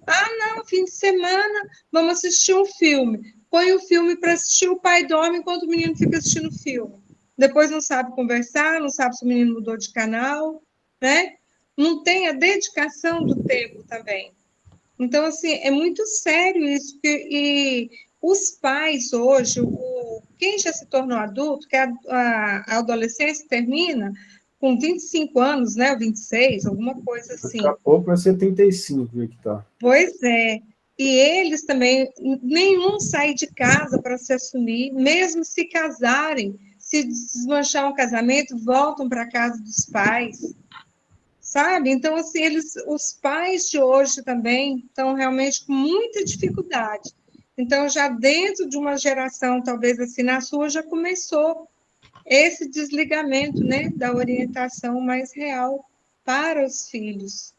Ah, não, fim de semana, vamos assistir um filme. Põe o filme para assistir, o pai dorme enquanto o menino fica assistindo o filme. Depois não sabe conversar, não sabe se o menino mudou de canal, né? Não tem a dedicação do tempo também. Então, assim, é muito sério isso. E os pais hoje, quem já se tornou adulto, que a adolescência termina com 25 anos, né? 26, alguma coisa assim. Daqui a pouco vai ser 35, que tá. Pois é. E eles também, nenhum sai de casa para se assumir, mesmo se casarem, se desmanchar um casamento, voltam para a casa dos pais, sabe? Então, assim, os pais de hoje também estão realmente com muita dificuldade. Então, já dentro de uma geração, talvez assim, na sua, já começou esse desligamento, né, da orientação mais real para os filhos.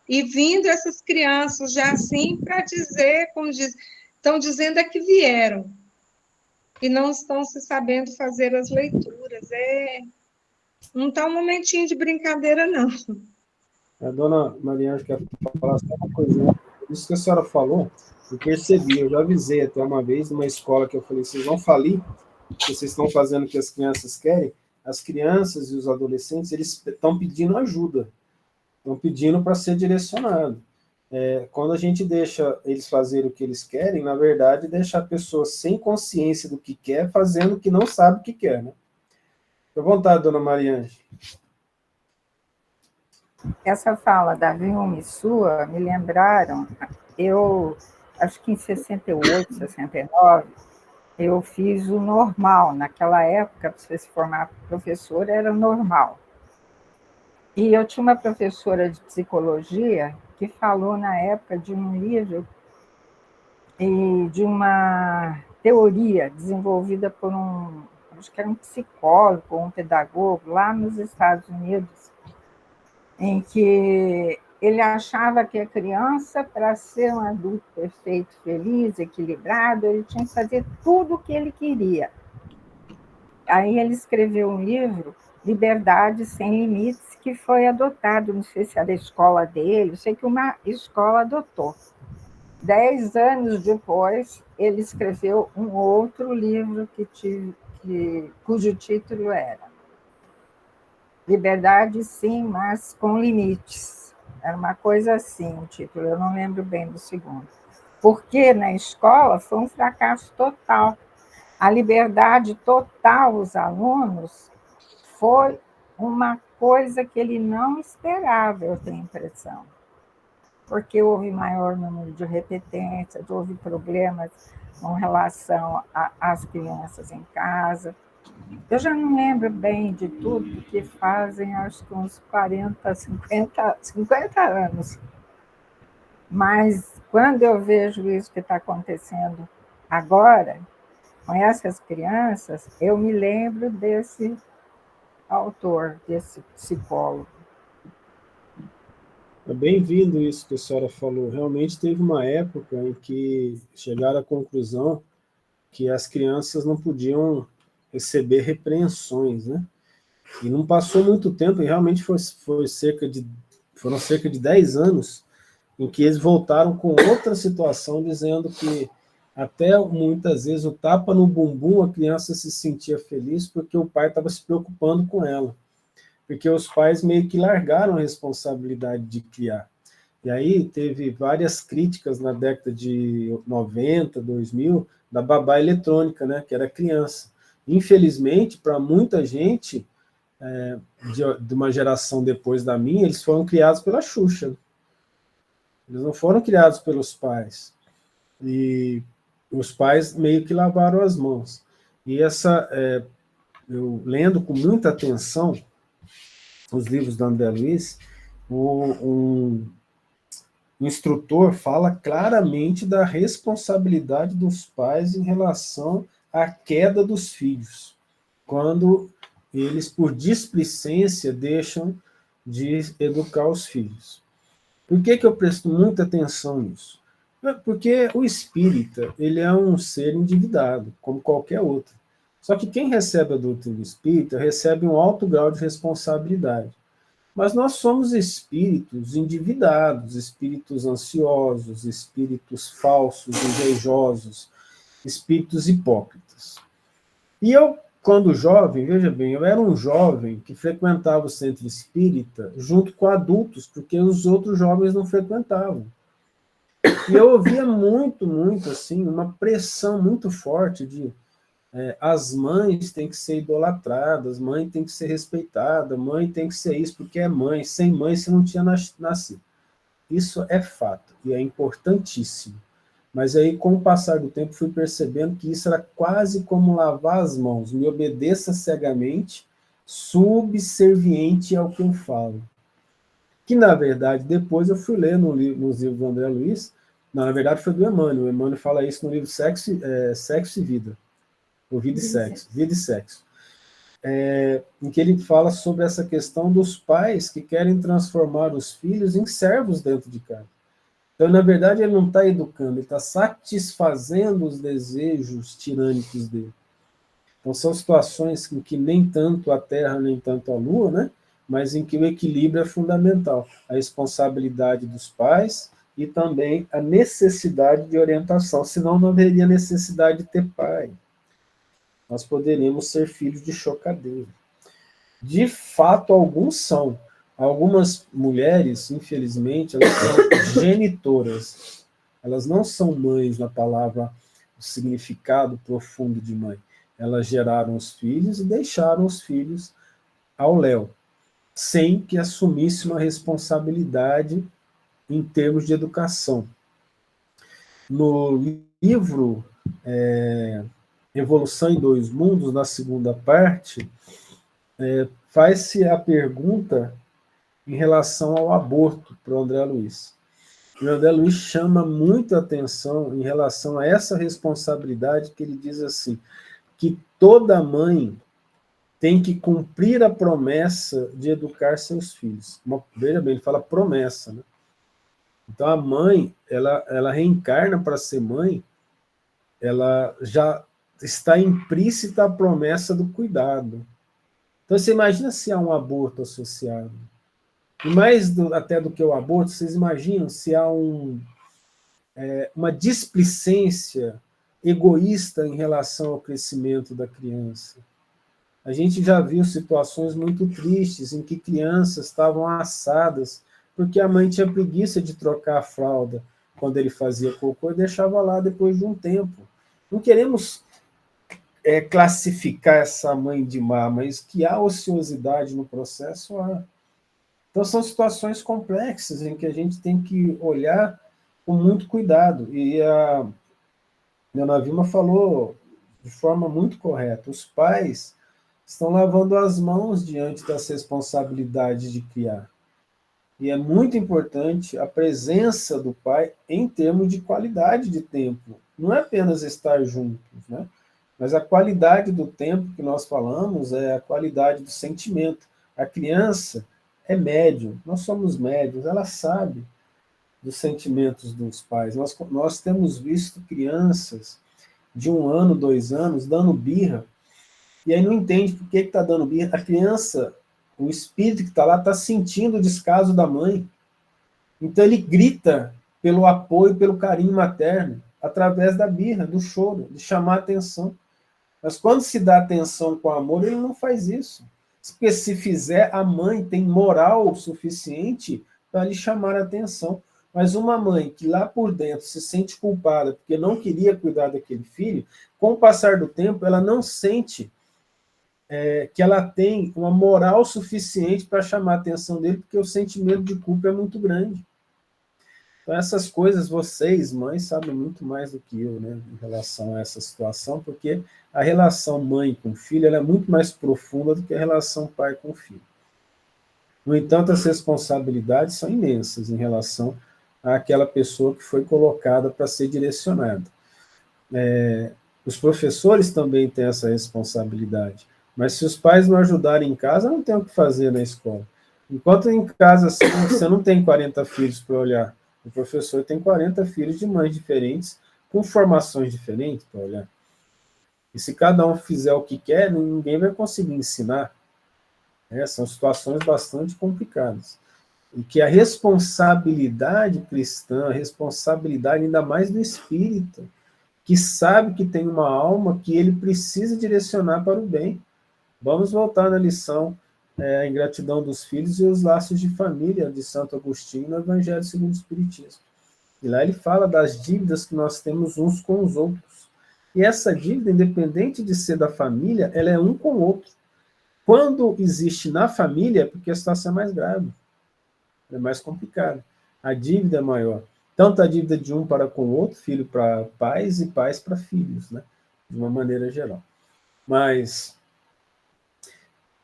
E vindo essas crianças já assim para dizer, como estão dizendo é que vieram e não estão se sabendo fazer as leituras. Não está um momentinho de brincadeira, não. A dona Mariana quer falar só uma coisinha. Isso que a senhora falou, eu percebi, eu já avisei até uma vez numa escola que eu falei, vocês vão falir, porque vocês estão fazendo o que as crianças querem. As crianças e os adolescentes, eles estão pedindo ajuda, estão pedindo para ser direcionado. Quando a gente deixa eles fazerem o que eles querem, na verdade, deixa a pessoa sem consciência do que quer, fazendo o que não sabe o que quer, né? Fique à vontade, dona Mariana. Essa fala da Vilma e sua me lembraram, eu acho que em 68, 69, eu fiz o normal. Naquela época, para você se formar professora, era normal. E eu tinha uma professora de psicologia que falou na época de um livro e de uma teoria desenvolvida por acho que era um psicólogo, um pedagogo, lá nos Estados Unidos, em que ele achava que a criança, para ser um adulto perfeito, feliz, equilibrado, ele tinha que fazer tudo o que ele queria. Aí ele escreveu um livro, Liberdade Sem Limites, que foi adotado, não sei se era a escola dele, eu sei que uma escola adotou. 10 anos depois, ele escreveu um outro livro cujo título era Liberdade, sim, mas com limites. Era uma coisa assim o título, eu não lembro bem do segundo. Porque na escola foi um fracasso total. A liberdade total dos alunos foi uma coisa que ele não esperava, eu tenho a impressão. Porque houve maior número de repetências, houve problemas com relação às crianças em casa. Eu já não lembro bem de tudo, porque fazem, acho que uns 40, 50 anos. Mas quando eu vejo isso que está acontecendo agora, com essas crianças, eu me lembro desse autor, desse psicólogo. É bem-vindo isso que a senhora falou. Realmente teve uma época em que chegaram à conclusão que as crianças não podiam receber repreensões, né? E não passou muito tempo, e realmente foram cerca de 10 anos em que eles voltaram com outra situação, dizendo que até muitas vezes o tapa no bumbum, a criança se sentia feliz porque o pai estava se preocupando com ela. Porque os pais meio que largaram a responsabilidade de criar. E aí teve várias críticas na década de 90, 2000, da babá eletrônica, né, que era criança. Infelizmente, para muita gente, de uma geração depois da minha, eles foram criados pela Xuxa. Eles não foram criados pelos pais. E os pais meio que lavaram as mãos. E eu lendo com muita atenção os livros da André Luiz, um instrutor fala claramente da responsabilidade dos pais em relação à queda dos filhos, quando eles, por displicência, deixam de educar os filhos. Por que eu presto muita atenção nisso? Porque o espírita, ele é um ser endividado, como qualquer outro. Só que quem recebe a doutrina espírita recebe um alto grau de responsabilidade. Mas nós somos espíritos endividados, espíritos ansiosos, espíritos falsos, invejosos, espíritos hipócritas. E eu, quando jovem, veja bem, eu era um jovem que frequentava o centro espírita junto com adultos, porque os outros jovens não frequentavam. E eu ouvia muito, assim, uma pressão muito forte de as mães têm que ser idolatradas, mãe tem que ser respeitada, mãe tem que ser isso porque é mãe, sem mãe você não tinha nascido. Isso é fato, e é importantíssimo. Mas aí, com o passar do tempo, fui percebendo que isso era quase como lavar as mãos, me obedeça cegamente, subserviente ao que eu falo. Que, na verdade, depois eu fui ler nos livros do André Luiz, não, na verdade foi do Emmanuel, o Emmanuel fala isso no livro Sexo e Vida, ou Vida e Sexo, em que ele fala sobre essa questão dos pais que querem transformar os filhos em servos dentro de casa. Então, na verdade, ele não está educando, ele está satisfazendo os desejos tirânicos dele. Então, são situações em que nem tanto a Terra, nem tanto a Lua, né? Mas em que o equilíbrio é fundamental. A responsabilidade dos pais e também a necessidade de orientação, senão não haveria necessidade de ter pai. Nós poderíamos ser filhos de chocadeira. De fato, alguns são. Algumas mulheres, infelizmente, elas são genitoras. Elas não são mães na palavra, o significado profundo de mãe. Elas geraram os filhos e deixaram os filhos ao léu, sem que assumisse uma responsabilidade em termos de educação. No livro Evolução em Dois Mundos, na segunda parte, faz-se a pergunta em relação ao aborto para o André Luiz. E o André Luiz chama muita atenção em relação a essa responsabilidade que ele diz assim, que toda mãe tem que cumprir a promessa de educar seus filhos. Veja bem, ele fala promessa, né? Então a mãe, ela reencarna para ser mãe, ela já está implícita a promessa do cuidado. Então você imagina se há um aborto associado. E mais até do que o aborto, vocês imaginam se há uma displicência egoísta em relação ao crescimento da criança. A gente já viu situações muito tristes em que crianças estavam assadas porque a mãe tinha preguiça de trocar a fralda quando ele fazia cocô e deixava lá depois de um tempo. Não queremos classificar essa mãe de má, mas que há ociosidade no processo, há. Então, são situações complexas em que a gente tem que olhar com muito cuidado. E a Dona Vilma falou de forma muito correta. Os pais estão lavando as mãos diante das responsabilidades de criar. E é muito importante a presença do pai em termos de qualidade de tempo. Não é apenas estar juntos, né? Mas a qualidade do tempo que nós falamos é a qualidade do sentimento. A criança é médium, nós somos médiums, ela sabe dos sentimentos dos pais. Nós temos visto crianças de 1 ano, 2 anos, dando birra, e aí não entende por que está dando birra. A criança, o espírito que está lá, está sentindo o descaso da mãe. Então ele grita pelo apoio, pelo carinho materno, através da birra, do choro, de chamar a atenção. Mas quando se dá atenção com amor, ele não faz isso. Porque se fizer, a mãe tem moral suficiente para lhe chamar a atenção. Mas uma mãe que lá por dentro se sente culpada porque não queria cuidar daquele filho, com o passar do tempo, ela não sente que ela tem uma moral suficiente para chamar a atenção dele, porque o sentimento de culpa é muito grande. Então, essas coisas, vocês, mães, sabem muito mais do que eu, né, em relação a essa situação, porque a relação mãe com filho ela é muito mais profunda do que a relação pai com filho. No entanto, as responsabilidades são imensas em relação àquela pessoa que foi colocada para ser direcionada. Os professores também têm essa responsabilidade, mas se os pais não ajudarem em casa, não tem o que fazer na escola. Enquanto em casa você não tem 40 filhos para olhar, o professor tem 40 filhos de mães diferentes, com formações diferentes para olhar. E se cada um fizer o que quer, ninguém vai conseguir ensinar. São situações bastante complicadas. E que a responsabilidade cristã, a responsabilidade ainda mais do espírito, que sabe que tem uma alma que ele precisa direcionar para o bem. Vamos voltar na lição a ingratidão dos filhos e os laços de família de Santo Agostinho no Evangelho segundo o Espiritismo. E lá ele fala das dívidas que nós temos uns com os outros. E essa dívida, independente de ser da família, ela é um com o outro. Quando existe na família, é porque a situação é mais grave, é mais complicada. A dívida é maior. Tanto a dívida de um para com o outro, filho para pais e pais para filhos, né? De uma maneira geral. Mas,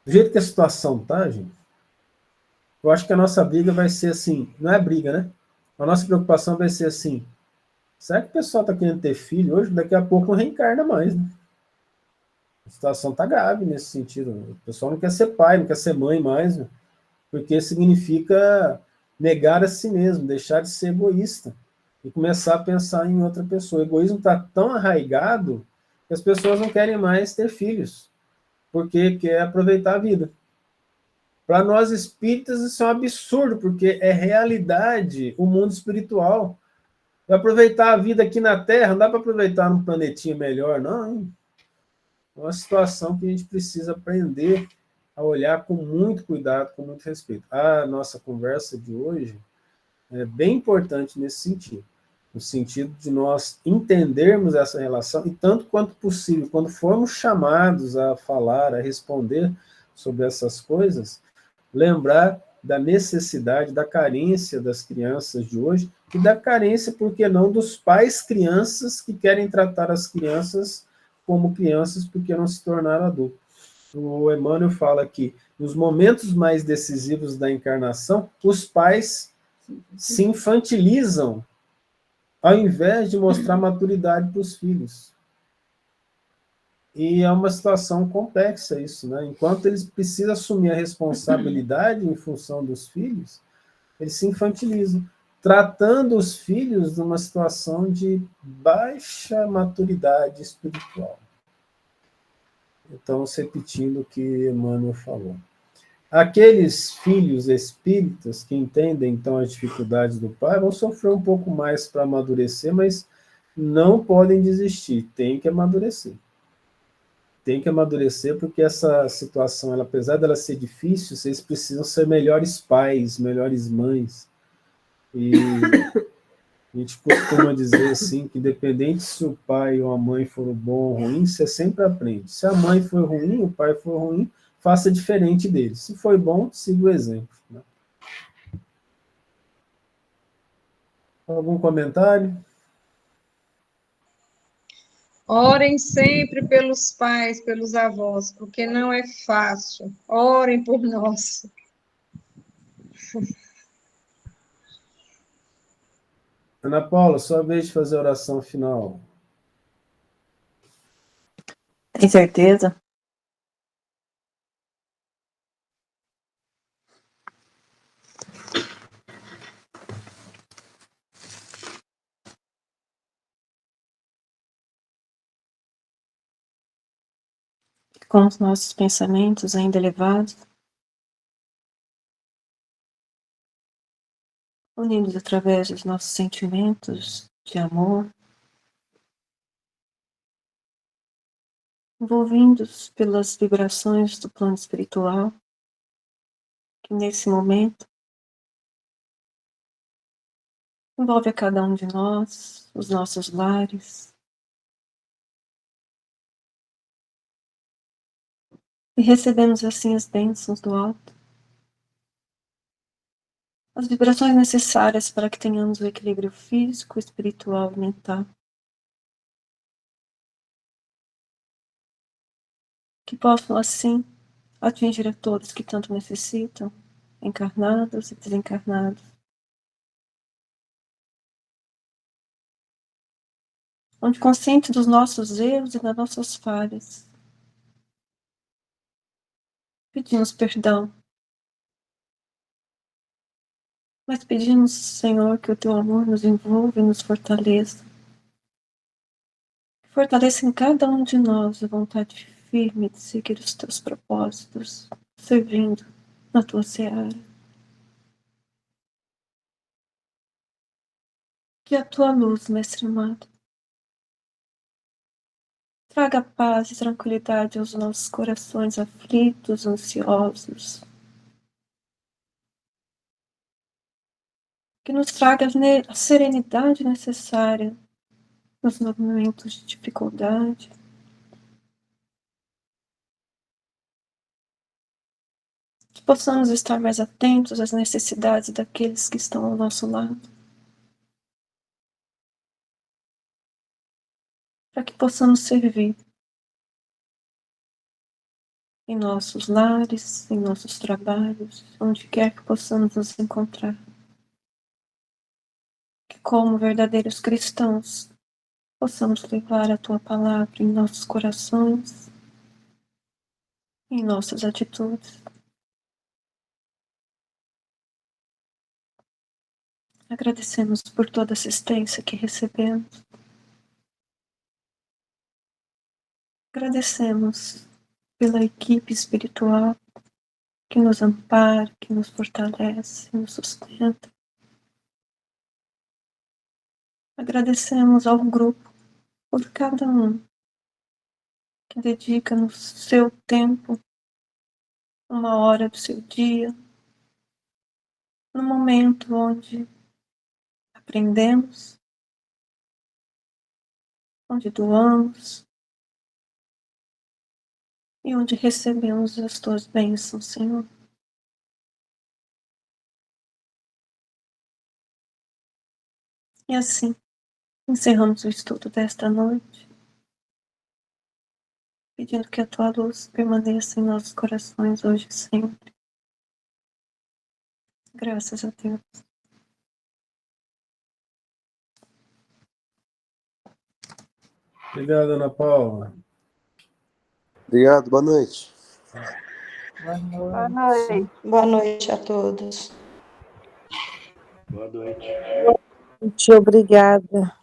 do jeito que a situação está, gente, eu acho que a nossa briga vai ser assim, não é briga, né? A nossa preocupação vai ser assim, será que o pessoal está querendo ter filho hoje? Daqui a pouco não reencarna mais, né? A situação está grave nesse sentido. O pessoal não quer ser pai, não quer ser mãe mais, né? Porque significa negar a si mesmo, deixar de ser egoísta e começar a pensar em outra pessoa. O egoísmo está tão arraigado que as pessoas não querem mais ter filhos, porque quer aproveitar a vida. Para nós espíritas isso é um absurdo, porque é realidade o mundo espiritual. Vai aproveitar a vida aqui na Terra, não dá para aproveitar num planetinha melhor, não, hein? É uma situação que a gente precisa aprender a olhar com muito cuidado, com muito respeito. A nossa conversa de hoje é bem importante nesse sentido, no sentido de nós entendermos essa relação e, tanto quanto possível, quando formos chamados a falar, a responder sobre essas coisas, lembrar da necessidade, da carência das crianças de hoje e da carência, por que não, dos pais crianças que querem tratar as crianças como crianças porque não se tornaram adultos. O Emmanuel fala que nos momentos mais decisivos da encarnação, os pais se infantilizam ao invés de mostrar maturidade para os filhos. E é uma situação complexa isso, né? Enquanto eles precisam assumir a responsabilidade em função dos filhos, eles se infantilizam, tratando os filhos numa situação de baixa maturidade espiritual. Então, repetindo o que Emmanuel falou. Aqueles filhos espíritas que entendem, então, as dificuldades do pai vão sofrer um pouco mais para amadurecer, mas não podem desistir, tem que amadurecer. Tem que amadurecer porque essa situação, ela, apesar dela ser difícil, vocês precisam ser melhores pais, melhores mães. E a gente costuma dizer assim, que independente se o pai ou a mãe foram bom ou ruim, você sempre aprende. Se a mãe foi ruim, o pai foi ruim, faça diferente dele. Se foi bom, siga o exemplo. Né? Algum comentário? Orem sempre pelos pais, pelos avós, porque não é fácil. Orem por nós. Ana Paula, sua vez de fazer a oração final. Tem certeza? Com os nossos pensamentos ainda elevados, unidos através dos nossos sentimentos de amor, envolvidos pelas vibrações do plano espiritual, que nesse momento envolve a cada um de nós, os nossos lares, e recebemos assim as bênçãos do alto, as vibrações necessárias para que tenhamos o equilíbrio físico, espiritual e mental. Que possam assim atingir a todos que tanto necessitam, encarnados e desencarnados. Onde, consciente dos nossos erros e das nossas falhas, pedimos perdão. Mas pedimos, Senhor, que o Teu amor nos envolva e nos fortaleça. Fortaleça em cada um de nós a vontade firme de seguir os Teus propósitos, servindo na tua seara. Que a tua luz, Mestre amado, traga paz e tranquilidade aos nossos corações aflitos, ansiosos. Que nos traga a serenidade necessária nos momentos de dificuldade. Que possamos estar mais atentos às necessidades daqueles que estão ao nosso lado. Para que possamos servir em nossos lares, em nossos trabalhos, onde quer que possamos nos encontrar. Que como verdadeiros cristãos, possamos levar a tua palavra em nossos corações, em nossas atitudes. Agradecemos por toda a assistência que recebemos. Agradecemos pela equipe espiritual que nos ampara, que nos fortalece, nos sustenta. Agradecemos ao grupo por cada um que dedica no seu tempo, uma hora do seu dia, no momento onde aprendemos, onde doamos e onde recebemos as tuas bênçãos, Senhor. E assim, encerramos o estudo desta noite, pedindo que a tua luz permaneça em nossos corações hoje e sempre. Graças a Deus. Obrigado, Ana Paula. Obrigado, boa noite. Boa noite. Boa noite a todos. Boa noite. Obrigada.